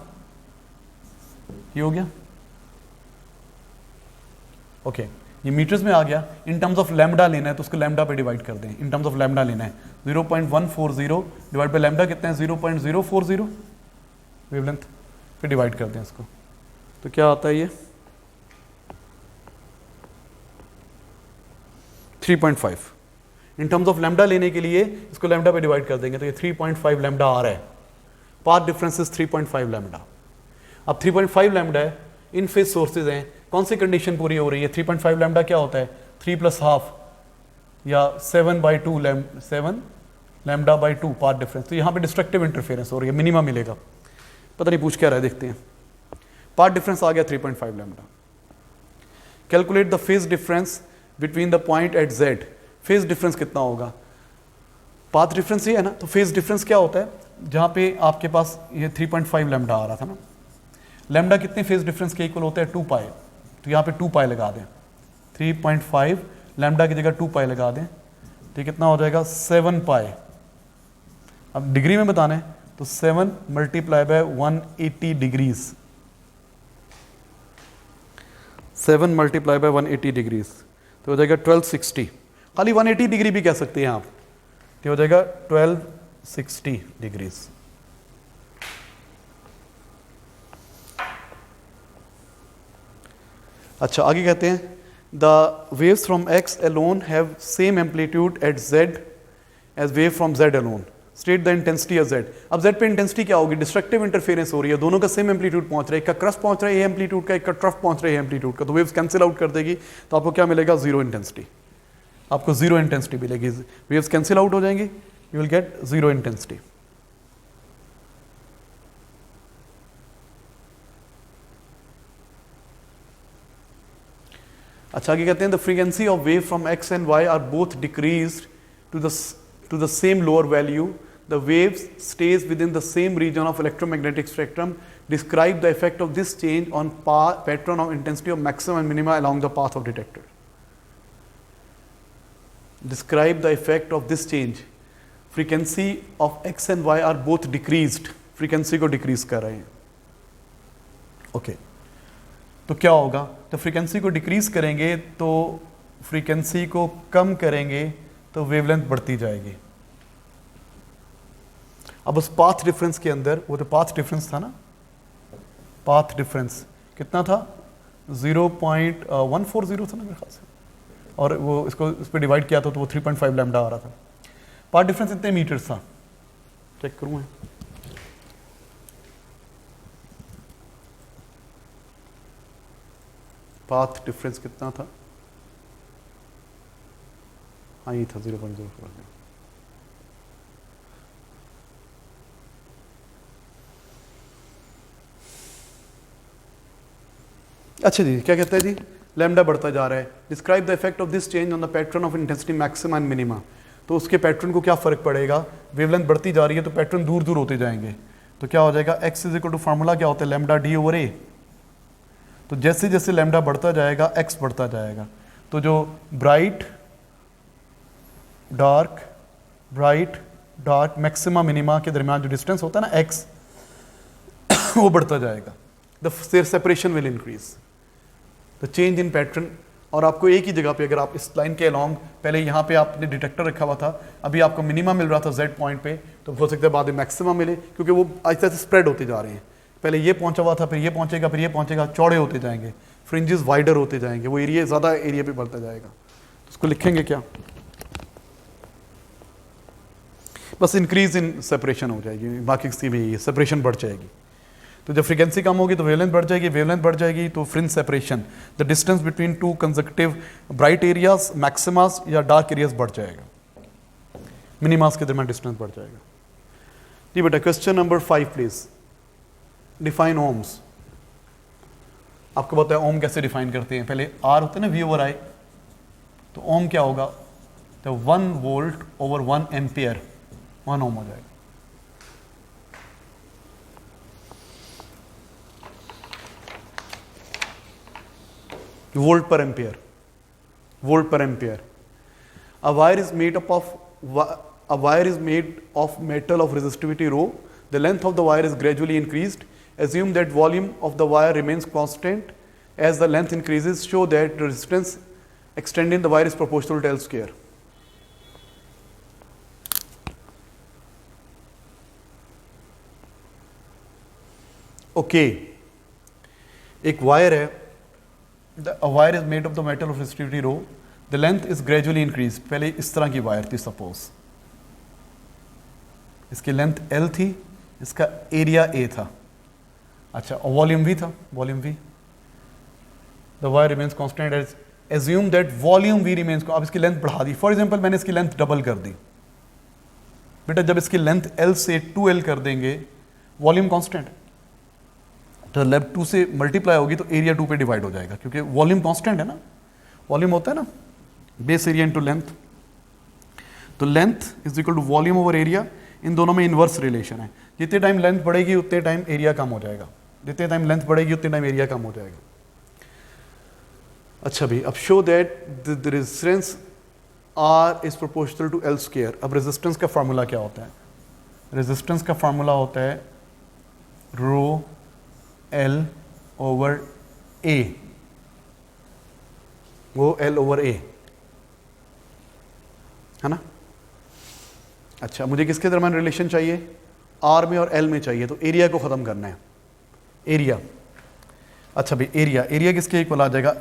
ये हो गया। ओके, ये मीटर्स में आ गया। इन टर्म्स ऑफ लैम्डा लेना है तो उसको लैम्डा पे डिवाइड कर दें। इन टर्म्स ऑफ लैम्डा लेना है, 0.140 डिवाइड बाय लैम्डा कितना है, 0.040 वेवलेंथ पे डिवाइड कर दें इसको, तो क्या आता है ये 3.5। इन टर्म्स ऑफ लैम्डा लेने के लिए इसको लैम्डा पे डिवाइड कर देंगे, तो ये 3.5 लैम्डा आ रहा है। Path difference is 3.5 lambda. अब 3.5 लैम्डा है, इन फेज सोर्सेज हैं, कौन सी कंडीशन पूरी हो रही है, 3.5 लैम्डा क्या होता है, 3 + ½ या 7/2 7 λ/2 पाथ डिफरेंस। तो यहाँ पे डिस्ट्रक्टिव इंटरफेरेंस हो रही है, मिनिमम मिलेगा, पता नहीं पूछ क्या रहा है, देखते हैं। पाथ डिफरेंस आ गया 3.5 lambda. Calculate the phase difference between the point at z। Phase difference कितना होगा, पाथ डिफरेंस ही है ना, तो फेज डिफरेंस क्या होता है, जहाँ पे आपके पास ये 3.5 लैम्डा आ रहा था ना, लैम्डा कितने फेज डिफरेंस के इक्वल होता है, 2 पाई, तो यहाँ पे 2 पाई लगा दें, 3.5 लैम्डा की जगह 2 पाई लगा दें, तो कितना हो जाएगा 7 पाई। अब डिग्री में बताना है तो 7 × 180 डिग्रीज, 7 × 180 डिग्रीज, तो हो जाएगा 1260। खाली 180 डिग्री भी कह सकते हैं आप, तो हो जाएगा 1260 डिग्रीज। अच्छा आगे कहते हैं the waves from x alone have same amplitude at z as wave from z alone, state the intensity of z। अब z पे इंटेंसिटी क्या होगी, डिस्ट्रक्टिव इंटरफेरेंस हो रही है, दोनों का सेम एम्पलीट्यूड पहुंच रहा है, एक का क्रस्ट पहुंच रहा है ए एम्पलीट्यूड का, एक का ट्रफ पहुंच रहा है ए एम्पलीट्यूड का, तो वेव्स कैंसिल आउट कर देगी, तो आपको क्या मिलेगा, जीरो इंटेंसिटी। आपको जीरो इंटेंसिटी मिलेगी, वेव्स कैंसिल आउट हो जाएंगी, you will get zero intensity. अच्छा आगे कहते हैं the frequency of wave from x and y are both decreased to the same lower value, the wave stays within the same region of electromagnetic spectrum, describe the effect of this change on pattern of intensity of maximum and minima along the path of detector। Describe the effect of this change। frequency of x and y are both decreased, frequency को decrease कर रहे हैं। Okay तो क्या होगा, तो frequency को decrease करेंगे तो फ्रीक्वेंसी को कम करेंगे तो वेवलेंथ बढ़ती जाएगी। अब उस पाथ डिफरेंस के अंदर, वो तो पाथ डिफरेंस था ना, पाथ डिफरेंस कितना था, 0.140 था ना मेरे ख्याल से, और वो इसको इस पर डिवाइड किया था तो वो 3.5 लैम्डा आ रहा था। पाथ डिफरेंस इतने मीटर्स था, चेक करूँ मैं, पाथ डिफरेंस कितना था, हाँ ये था 0.04। अच्छा जी, क्या कहता है जी, लैम्डा बढ़ता जा रहा है। Describe the effect of this change on the pattern of intensity maxima and minima. तो उसके पैटर्न को क्या फर्क पड़ेगा, वेवलेंथ बढ़ती जा रही है तो पैटर्न दूर दूर होते जाएंगे, तो क्या हो जाएगा, x is equal to formula क्या होता है, लैम्डा डी ओवर ए। तो जैसे जैसे लैम्डा बढ़ता जाएगा x बढ़ता जाएगा। तो जो ब्राइट डार्क मैक्सिमा मिनिमा के दरमियान जो डिस्टेंस होता है ना x, वो बढ़ता जाएगा। The separation will increase, the change in pattern. और आपको एक ही जगह पे, अगर आप इस लाइन के अलॉन्ग, पहले यहाँ पे आपने डिटेक्टर रखा हुआ था, अभी आपको मिनिमा मिल रहा था z पॉइंट पे, तो हो सकता है बाद में मैक्सिमा मिले, क्योंकि वो आहिस्ते आहिस्ते स्प्रेड होते जा रहे हैं। पहले ये पहुंचा हुआ था, फिर ये पहुंचेगा, फिर ये पहुंचेगा, चौड़े होते जाएंगे, फ्रिंजेस वाइडर होते जाएंगे, वो एरिया ज़्यादा एरिया पे बढ़ता जाएगा। उसको लिखेंगे क्या, बस इंक्रीज इन सेपरेशन हो जाएगी, बाकी किसी में ये सेपरेशन बढ़ जाएगी। तो जब फ्रीक्वेंसी कम होगी तो वेवलेंथ बढ़ जाएगी, वेवलेंथ बढ़ जाएगी तो fringe separation, the distance between two consecutive bright areas, maximas या डार्क एरियाज बढ़ जाएगा, मिनिमास के दरमियान डिस्टेंस बढ़ जाएगा। जी बेटा, question number 5 please, define Ohm's. आपको पता है ओम कैसे डिफाइन करते हैं, पहले आर होता है ना, वी ओवर आई, तो ओम क्या होगा, तो 1 वोल्ट ओवर 1 एम्पियर, 1 ओम हो जाएगा। वोल्ट पर एम्पियर, वोल्ट पर ampere. A wire is made up of a wire is made of metal of resistivity rho. The length of the wire is gradually increased. Assume that volume of the wire remains constant as the length increases. Show that the resistance extending the wire is proportional to L square. Okay, एक wire है, a wire is made of the metal of resistivity rho. The length is gradually increased. पहले इस तरह की wire थी, suppose इसकी length L थी, इसका एरिया A था, अच्छा, और वॉल्यूम V था, volume V। The wire remains constant as assume that volume V remains। अब इसकी लेंथ बढ़ा दी, फॉर एग्जाम्पल मैंने इसकी लेंथ डबल कर दी। बेटा जब इसकी लेंथ L से 2L कर देंगे, वॉल्यूम कांस्टेंट, तो लेफ्ट 2 से मल्टीप्लाई होगी तो एरिया 2 पे डिवाइड हो जाएगा, क्योंकि वॉल्यूम कांस्टेंट है ना, वॉल्यूम होता है ना बेस एरिया इनटू लेंथ। तो length is equal to volume over area, इन दोनों में इनवर्स रिलेशन है। जितने टाइम लेंथ बढ़ेगी उतने टाइम एरिया कम हो जाएगा, जितने टाइम लेंथ बढ़ेगी उतने टाइम एरिया कम हो जाएगा। अच्छा भाई, अब show that the resistance R is proportional to L square. अब रेजिस्टेंस का फार्मूला क्या होता है, रेजिस्टेंस का फार्मूला होता है रो L ओवर A, वो L ओवर A है ना। अच्छा, मुझे किसके दरम्यान रिलेशन चाहिए, R में और L में चाहिए, तो एरिया को ख़त्म करना है, एरिया। अच्छा भाई, एरिया, एरिया किसके इक्वल आ जाएगा,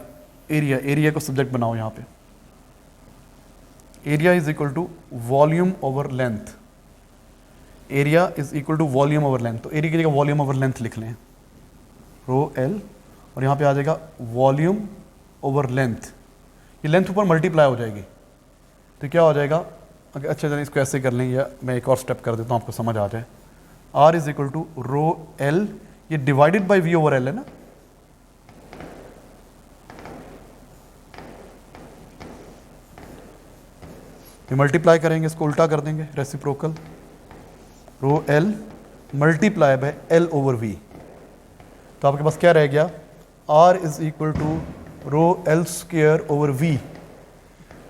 एरिया, एरिया को सब्जेक्ट बनाओ यहाँ पे, area is equal to volume over length, area is equal to volume over length. तो एरिया की जगह वॉल्यूम ओवर लेंथ लिख लें, रो L, और यहाँ पे आ जाएगा वॉल्यूम ओवर लेंथ। ये लेंथ ऊपर मल्टीप्लाई हो जाएगी, तो क्या हो जाएगा, अगर अच्छा चलिए इसको ऐसे कर लें, या मैं एक और स्टेप कर देता हूँ आपको समझ आ जाए। R is equal to rho L, ये divided by V over L है ना, ये मल्टीप्लाई करेंगे, इसको उल्टा कर देंगे, reciprocal, rho L multiply by L over V। तो आपके पास क्या रह गया, R is equal to rho L square over V।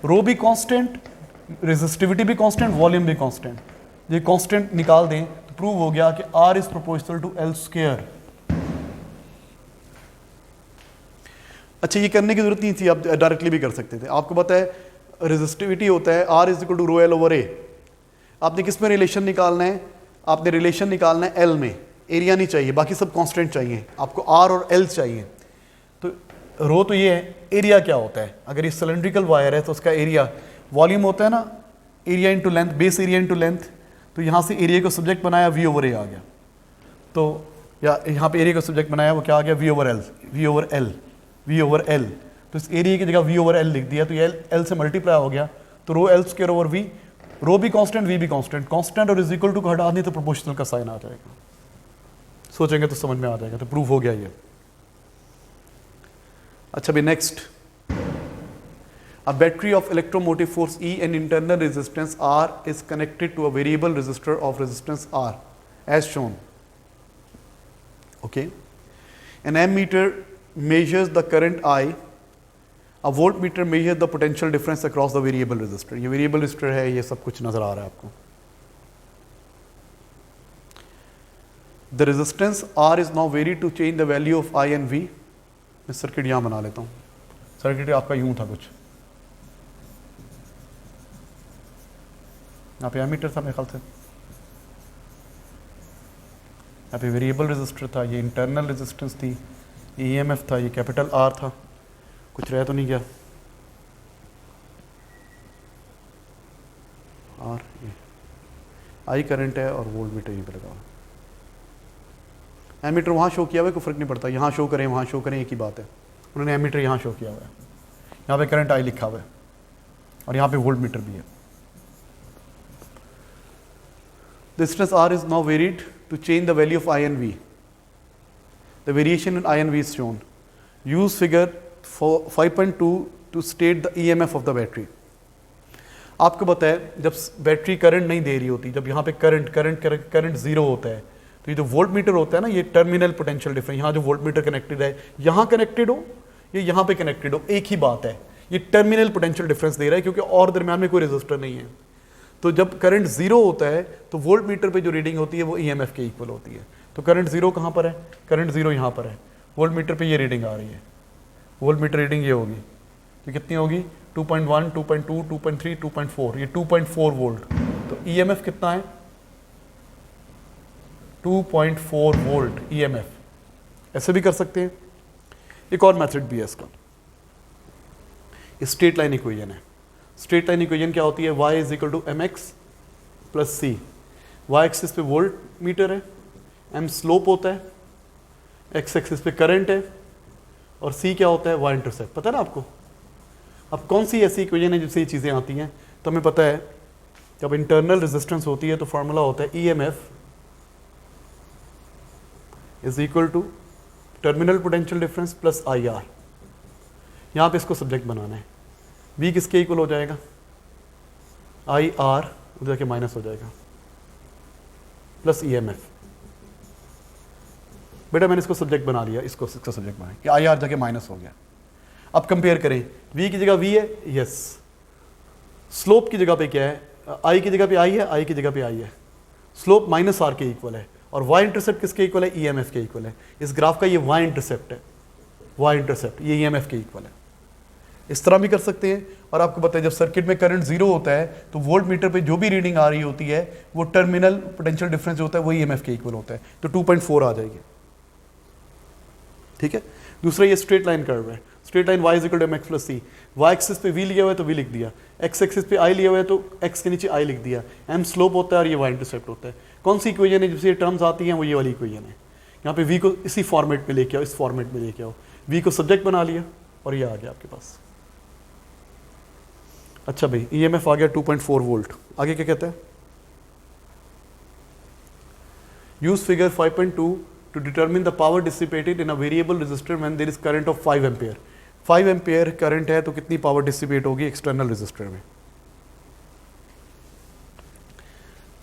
Rho भी कांस्टेंट, रेजिस्टिविटी भी कांस्टेंट, वॉल्यूम भी कांस्टेंट। ये कांस्टेंट निकाल दें तो प्रूव हो गया कि R is proportional to L square. अच्छा, ये करने की जरूरत नहीं थी, आप डायरेक्टली भी कर सकते थे। आपको पता है रेजिस्टिविटी होता है R is equal to rho L over A. आपने किस में रिलेशन निकालना है? आपने रिलेशन निकालना है L में, एरिया नहीं चाहिए, बाकी सब कांस्टेंट चाहिए आपको, R और L चाहिए। तो रो तो ये है, एरिया क्या होता है? अगर ये सिलेंड्रिकल वायर है तो उसका एरिया, वॉल्यूम होता है ना, area into length, base area into length. तो यहाँ से एरिया को सब्जेक्ट बनाया, V ओवर ए आ गया। तो या यहाँ पे एरिया को सब्जेक्ट बनाया, वो क्या आ गया? V over L, V over L, V over L. तो इस एरिया की जगह V ओवर एल लिख दिया, तो ये L से मल्टीप्लाई हो गया, तो rho L square over V। Rho भी कांस्टेंट, V भी कांस्टेंट, कांस्टेंट और इज इक्वल टू को हटा दें तो प्रोपोर्शनल का साइन आ जाएगा। सोचेंगे तो समझ में आ जाएगा, तो प्रूफ हो गया ये। अच्छा भाई, next, a battery of electromotive force E and internal resistance R is connected to a variable resistor of resistance R as shown. Okay, an ammeter measures the current I, a voltmeter measures the potential difference across the variable resistor. ये variable resistor है, ये सब कुछ नजर आ रहा है आपको। The resistance R is now varied to change the value of I and V. मैं सर्किट यहाँ बना लेता हूँ। सर्किट आपका यूं था कुछ, यहाँ पे एमीटर था मेरे ख्याल से, यहाँ पे वेरिएबल रेजिस्टर था, ये इंटरनल रेजिस्टेंस थी, ये ईएमएफ था, ये कैपिटल आर था। कुछ रह तो नहीं गया? आर, ये आई करंट है और वोल्ट मीटर यहीं पे लगा हुआ। एमीटर वहाँ शो किया हुआ है, कोई फर्क नहीं पड़ता, यहाँ शो करें वहाँ शो करें, एक ही बात है। उन्होंने एमीटर यहाँ शो किया हुआ है, यहाँ पे करंट आई लिखा हुआ है और यहाँ पे वोल्ट मीटर भी है। The resistance R is now varied to change the value of I and V. The variation in I and V is shown. Use figure 5.2 to state the EMF of the battery. आपको पता है जब battery current नहीं दे रही होती, जब यहाँ पे करंट जीरो होता है, तो ये जो वोल्ट मीटर होता है ना, ये टर्मिनल पोटेंशियल डिफरेंस, यहाँ जो वोल्ट मीटर कनेक्टेड है, यहाँ कनेक्टेड हो या यहाँ पे कनेक्टेड हो, एक ही बात है, ये टर्मिनल पोटेंशियल डिफरेंस दे रहा है, क्योंकि और दरम्यान में कोई रेजिस्टर नहीं है। तो जब करंट जीरो होता है तो वोल्ट मीटर पे जो रीडिंग होती है वो ईएमएफ के इक्वल होती है। तो करंट जीरो कहाँ पर है? करंट जीरो यहाँ पर है, वोल्ट मीटर पे ये रीडिंग आ रही है, वोल्ट मीटर रीडिंग ये होगी, ये कितनी होगी? 2.1, 2.2, 2.3, 2.4, ये 2.4 वोल्ट। तो ईएमएफ कितना है? 2.4 वोल्ट ईएमएफ। ऐसे भी कर सकते हैं, एक और मेथड भी है इसका, स्ट्रेट लाइन इक्वेशन है। स्ट्रेट लाइन इक्वेशन क्या होती है? y is equal to M X plus C. Y axis पे वोल्ट मीटर है, m स्लोप होता है, x एक्सिस पे करंट है, और c क्या होता है? y intercept. पता है ना आपको? अब कौन सी ऐसी इक्वेशन है जिससे ये चीज़ें आती हैं? तो हमें पता है जब इंटरनल रेजिस्टेंस होती है तो फॉर्मूला होता है EMF is equal to terminal potential difference plus IR। यहाँ पे इसको सब्जेक्ट बनाना है, V किसके इक्वल हो जाएगा? IR, उधर जाके माइनस हो जाएगा, प्लस EMF। बेटा मैंने इसको सब्जेक्ट बना लिया, इसको सब्जेक्ट बनाया कि IR जाके माइनस हो गया। अब कंपेयर करें, V की जगह V है, यस। स्लोप की जगह पे क्या है? I की जगह पे I है, I की जगह पे I है। स्लोप माइनस R के इक्वल है, और Y इंटरसेप्ट किसके इक्वल है? EMF के इक्वल है। इस ग्राफ का ये Y इंटरसेप्ट है, Y इंटरसेप्ट ये EMF के इक्वल है। इस तरह भी कर सकते हैं। और आपको पता है जब सर्किट में करंट जीरो होता है तो वोल्ट मीटर पे जो भी रीडिंग आ रही होती है वो टर्मिनल पोटेंशियल डिफरेंस जो होता है वो ईएमएफ के इक्वल होता है, तो 2.4 आ जाएगी। ठीक है। दूसरा ये स्ट्रेट लाइन कर्व है, straight line y is equal to mx plus C. y axis पे v लिया हुआ है तो v लिख दिया, x एक्सिस पे i लिया हुआ है तो x के नीचे i लिख दिया, m स्लोप होता है और ये y इंटरसेप्ट होता है। कौन सी इक्वेशन है जिससे ये टर्म्स आती हैं? वो ये वाली इक्वेशन है। यहाँ पे v को इसी फॉर्मेट में लेके आओ, इस फॉर्मेट में लेके आओ, v को सब्जेक्ट बना लिया और ये आ गया आपके पास। अच्छा भाई, EMF आ गया 2.4 वोल्ट। आगे क्या कहता है? Use figure 5.2 to determine the power dissipated in a variable resistor when there is current of 5 ampere. 5 ampere current है तो कितनी पावर डिसिपेट होगी एक्सटर्नल रेजिस्टर में?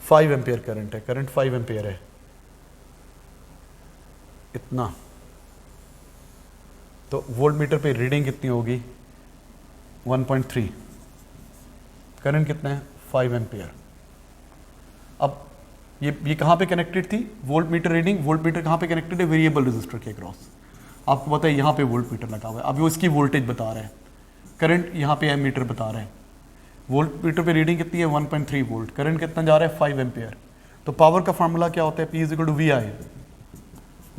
5 एम्पियर करंट है, करंट 5 एम्पियर है, इतना, तो वोल्ट मीटर पे रीडिंग कितनी होगी? 1.3। करंट कितना है? 5 एम्पियर। अब ये कहाँ पे कनेक्टेड थी? Volt meter reading, volt meter कहाँ पे कनेक्टेड है? वेरिएबल रेजिस्टर के क्रॉस। आपको पता है यहाँ पे वोल्ट मीटर लगा हुआ है, अब वो इसकी वोल्टेज बता रहा है, करंट यहाँ पे एमीटर बता रहा है, वोल्ट मीटर पे रीडिंग कितनी है 1.3 वोल्ट, करंट कितना जा रहा है 5 एम्पियर। तो पावर का फार्मूला क्या होता है, P is equal to VI,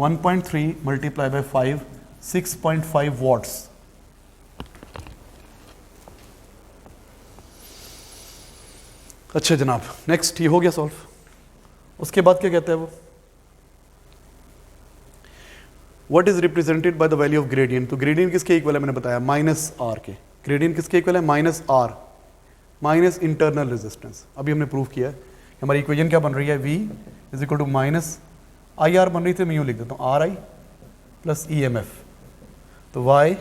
1.3 multiply by 5, 6.5 watts. अच्छा जनाब, नेक्स्ट ये हो गया सॉल्व। उसके बाद क्या कहता है वो, what is represented by the value of gradient. तो ग्रेडियंट किसके इक्वल है, मैंने बताया माइनस आर के। ग्रेडियंट किसके इक्वल है, minus R minus internal resistance. अभी हमने प्रूव किया है कि हमारी इक्वेशन क्या बन रही है, V is equal to minus I R बन रही थी, मैं यूँ लिख देता हूँ RI प्लस EMF, तो Y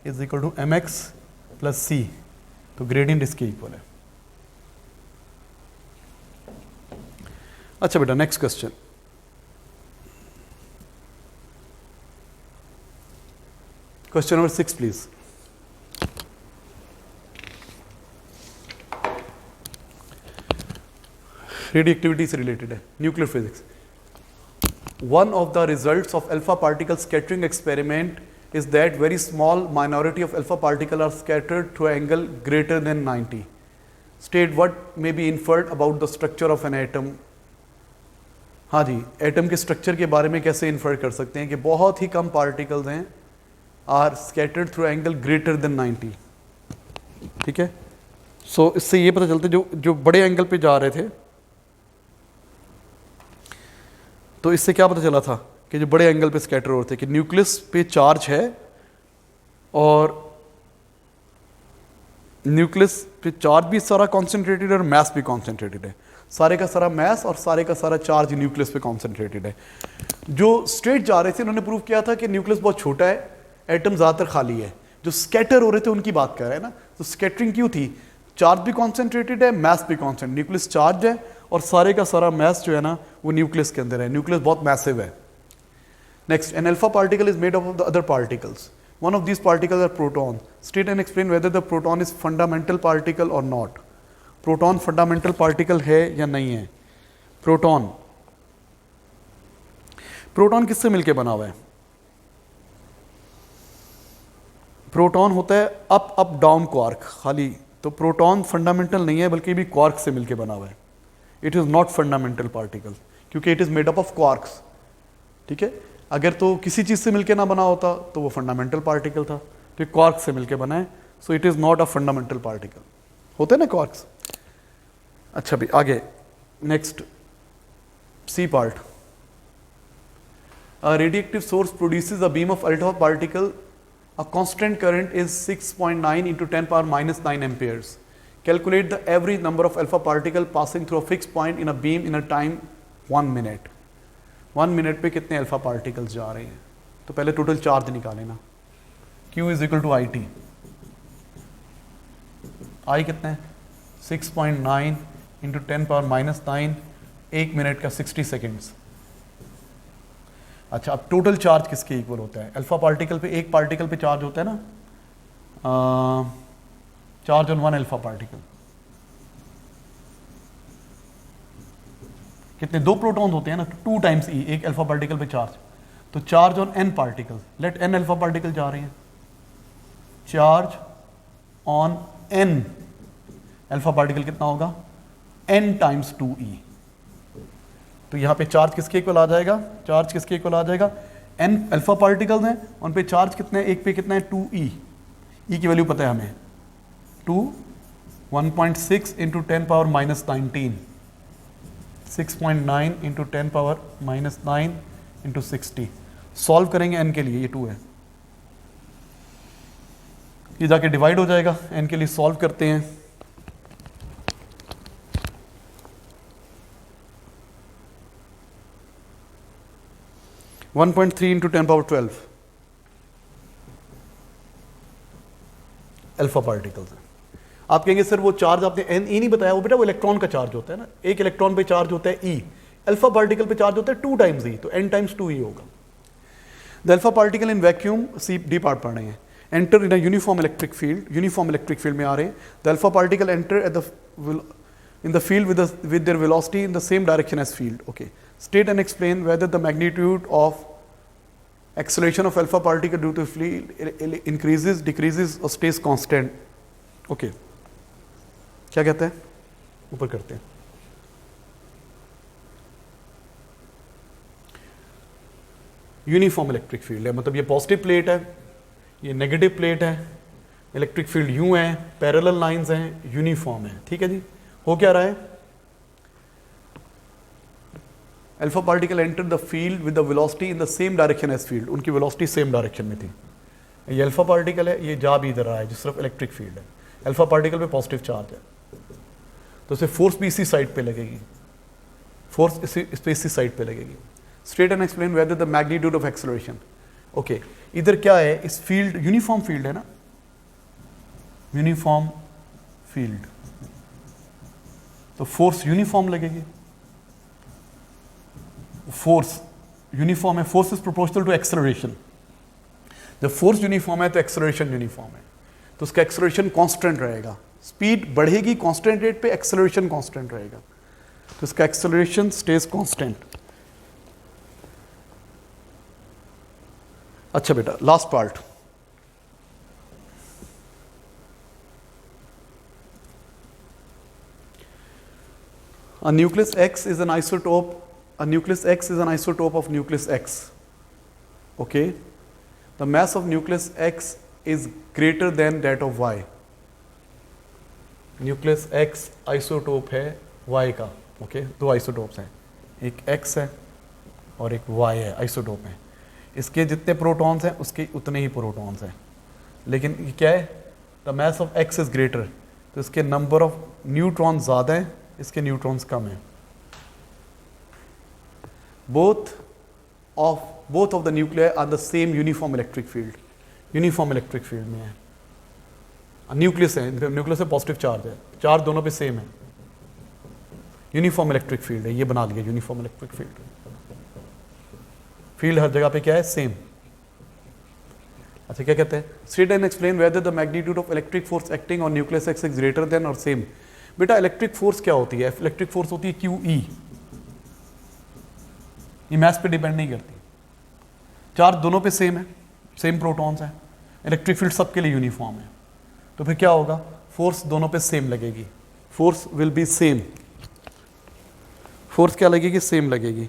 is equal to MX plus C, तो ग्रेडियंट इसके इक्वल है। अच्छा बेटा next question, question number 6 please. Radioactivity से रिलेटेड है, nuclear physics. One of the results of alpha particle scattering experiment is that very small minority of alpha particle are scattered through an angle greater than 90. State what may be inferred about the structure of an atom. हाँ जी, atom के structure के बारे में कैसे infer कर सकते हैं कि बहुत ही कम पार्टिकल्स हैं, are scattered through angle greater than 90। ठीक है, सो इससे ये पता चलता है जो बड़े एंगल पे जा रहे थे, तो इससे क्या पता चला था कि जो बड़े एंगल पे स्कैटर हो रहे थे कि न्यूक्लियस पे चार्ज है और न्यूक्लियस पे चार्ज भी सारा कॉन्सेंट्रेटेड है और मैस भी कॉन्सेंट्रेटेड है। सारे का सारा मैस और सारे का सारा चार्ज न्यूक्लियस पे कॉन्सेंट्रेटेड है। जो स्ट्रेट जा रहे थे उन्होंने प्रूव किया था कि न्यूक्लियस बहुत छोटा है, एटम ज़्यादातर खाली है। जो स्कैटर हो रहे थे उनकी बात कर रहे हैं ना, तो स्कैटरिंग क्यों थी, चार्ज भी कॉन्सेंट्रेटेड है, मैस भी कॉन्सेंट्रेटेड, न्यूक्लियस चार्ज है और सारे का सारा मैस जो है ना वो न्यूक्लियस के अंदर है। न्यूक्लियस बहुत मैसिव है। Next, an alpha particle is made up of the other particles. One of these particles are proton. State and explain whether the proton is fundamental particle or not. Proton fundamental particle है या नहीं है? Proton किससे मिलके बना हुआ है? Proton होता है अप डाउन क्वार्क खाली, तो प्रोटॉन फंडामेंटल नहीं है बल्कि भी क्वार्क से मिलके बना हुआ है। It is not fundamental particle क्योंकि it is made up of quarks. ठीक है, अगर तो किसी चीज़ से मिलके ना बना होता तो वो फंडामेंटल पार्टिकल था, तो क्वार्क से मिलके बना है, so it is not a fundamental particle. होते हैं ना क्वार्क्स। अच्छा भी आगे next C part. A radioactive source produces a beam of alpha particle, a constant current is 6.9 into 10⁻⁹ amperes. Calculate the average number of alpha particle passing through a fixed point in a beam in a time 1 minute. 1 minute पे कितने alpha particles जा रहे हैं? तो पहले total charge निकाले ना, Q is equal to IT। I कितना है 6.9 into 10⁻⁹, 1 मिनट का 60 सेकेंड्स। अच्छा, अब टोटल चार्ज किसके इक्वल होता है? अल्फा पार्टिकल पे, एक पार्टिकल पे चार्ज होता है ना, चार्ज ऑन 1 अल्फा पार्टिकल कितने? 2 प्रोटॉन्स होते हैं ना, 2 टाइम्स E, एक अल्फा पार्टिकल पे चार्ज, तो charge on n particle, let n alpha particle जा रहे हैं, charge on n alpha particle कितना होगा? n times 2E। तो यहाँ पे चार्ज किसके इक्वल आ जाएगा? चार्ज किसके इक्वल आ जाएगा? n अल्फा पार्टिकल्स हैं, उन पे चार्ज कितने? एक पे कितना है? 2E। E की वैल्यू पता है हमें, 1.6 into 10⁻⁹, 6.9 into 10⁻⁹ into 60। सॉल्व करेंगे n के लिए, ये 2 है, ये जाके डिवाइड हो जाएगा। n के लिए सॉल्व करते हैं, (1.3 into 10⁻12 अल्फा पार्टिकल्स हैं। आप कहेंगे सर वो चार्ज आपने n E नहीं बताया, वो बेटा वो इलेक्ट्रॉन का चार्ज होता है ना, एक इलेक्ट्रॉन पे चार्ज होता है E, अल्फा पार्टिकल पे चार्ज होता है 2 टाइम्स E, तो n टाइम्स 2E होगा। The alpha particle in vacuum, C D part पढ़ रहे हैं, enter in a uniform electric field, uniform electric field में आ रहे हैं। The alpha particle enter at the in the field with their velocity in the same direction as field. Okay, state and explain whether the magnitude of acceleration of alpha particle due to field increases, decreases और stays constant. Okay, क्या कहते हैं, ऊपर करते हैं। Uniform electric field है, मतलब ये पॉजिटिव प्लेट है, ये नेगेटिव प्लेट है, इलेक्ट्रिक फील्ड यूं है, पैरेलल लाइंस हैं, यूनिफॉर्म है। ठीक है जी, हो क्या रहा है, alpha particle enter the field with the velocity in the same direction as field, उनकी वेलोसिटी सेम डायरेक्शन में थी। ये अल्फा पार्टिकल है, ये जा भी इधर रहा है, जिस तरफ इलेक्ट्रिक फील्ड है। अल्फा पार्टिकल पे पॉजिटिव चार्ज है, तो इसे फोर्स भी इसी साइड पे लगेगी, फोर्स इसी साइड पे लगेगी। State and explain whether the magnitude of acceleration. Okay, इधर क्या है, इस फील्ड यूनिफॉर्म फील्ड है ना, यूनिफॉर्म फील्ड, तो फोर्स यूनिफॉर्म लगेगी, फोर्स यूनिफॉर्म है, force is proportional to acceleration. जब फोर्स यूनिफॉर्म है तो एक्सेलरेशन यूनिफॉर्म है, तो उसका एक्सेलरेशन कांस्टेंट रहेगा, स्पीड बढ़ेगी कांस्टेंट रेट पे, एक्सेलरेशन कांस्टेंट रहेगा, तो इसका एक्सेलरेशन स्टेज कांस्टेंट। अच्छा बेटा, last part, a nucleus X is an isotope, a nucleus X is an isotope of nucleus X. Okay, the mass of nucleus X is greater than that of Y. nucleus X isotope है Y का। okay? दो isotopes हैं, एक X है और एक Y है, isotope है। इसके जितने प्रोटॉन्स हैं उसके उतने ही प्रोटॉन्स हैं, लेकिन ये क्या है, the mass of X is greater, तो इसके नंबर ऑफ न्यूट्रॉन ज़्यादा हैं, इसके न्यूट्रॉन्स कम हैं। Both of the nuclear are the same uniform electric field, uniform electric field में है। न्यूक्लियस है, न्यूक्लियस में पॉजिटिव चार्ज है, चार्ज दोनों पे सेम है, यूनिफॉर्म इलेक्ट्रिक फील्ड है, ये बना लिया यूनिफॉर्म इलेक्ट्रिक फील्ड। फील्ड हर जगह पे क्या है, सेम। अच्छा, क्या कहते हैं, state and explain whether the magnitude of electric force acting on nucleus x is greater than और सेम। बेटा इलेक्ट्रिक फोर्स क्या होती है, इलेक्ट्रिक फोर्स होती है QE, ये मास पे डिपेंड नहीं करती, चार्ज दोनों पे सेम है, सेम प्रोटॉन्स हैं, इलेक्ट्रिक फील्ड सबके लिए यूनिफॉर्म है, तो फिर क्या होगा, फोर्स दोनों पे सेम लगेगी, force will be same, force क्या लगेगी, सेम लगेगी।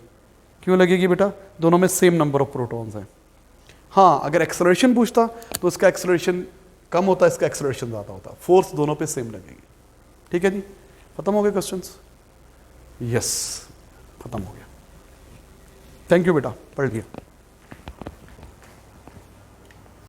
क्यों लगेगी बेटा, दोनों में सेम नंबर ऑफ प्रोटॉन्स हैं। हाँ, अगर एक्सेलरेशन पूछता तो इसका एक्सेलरेशन कम होता, इसका एक्सेलरेशन ज़्यादा होता, फोर्स दोनों पे सेम लगेगी। ठीक है जी, खत्म हो गए क्वेश्चंस? यस, खत्म हो गया। थैंक यू बेटा, पढ़ लिया।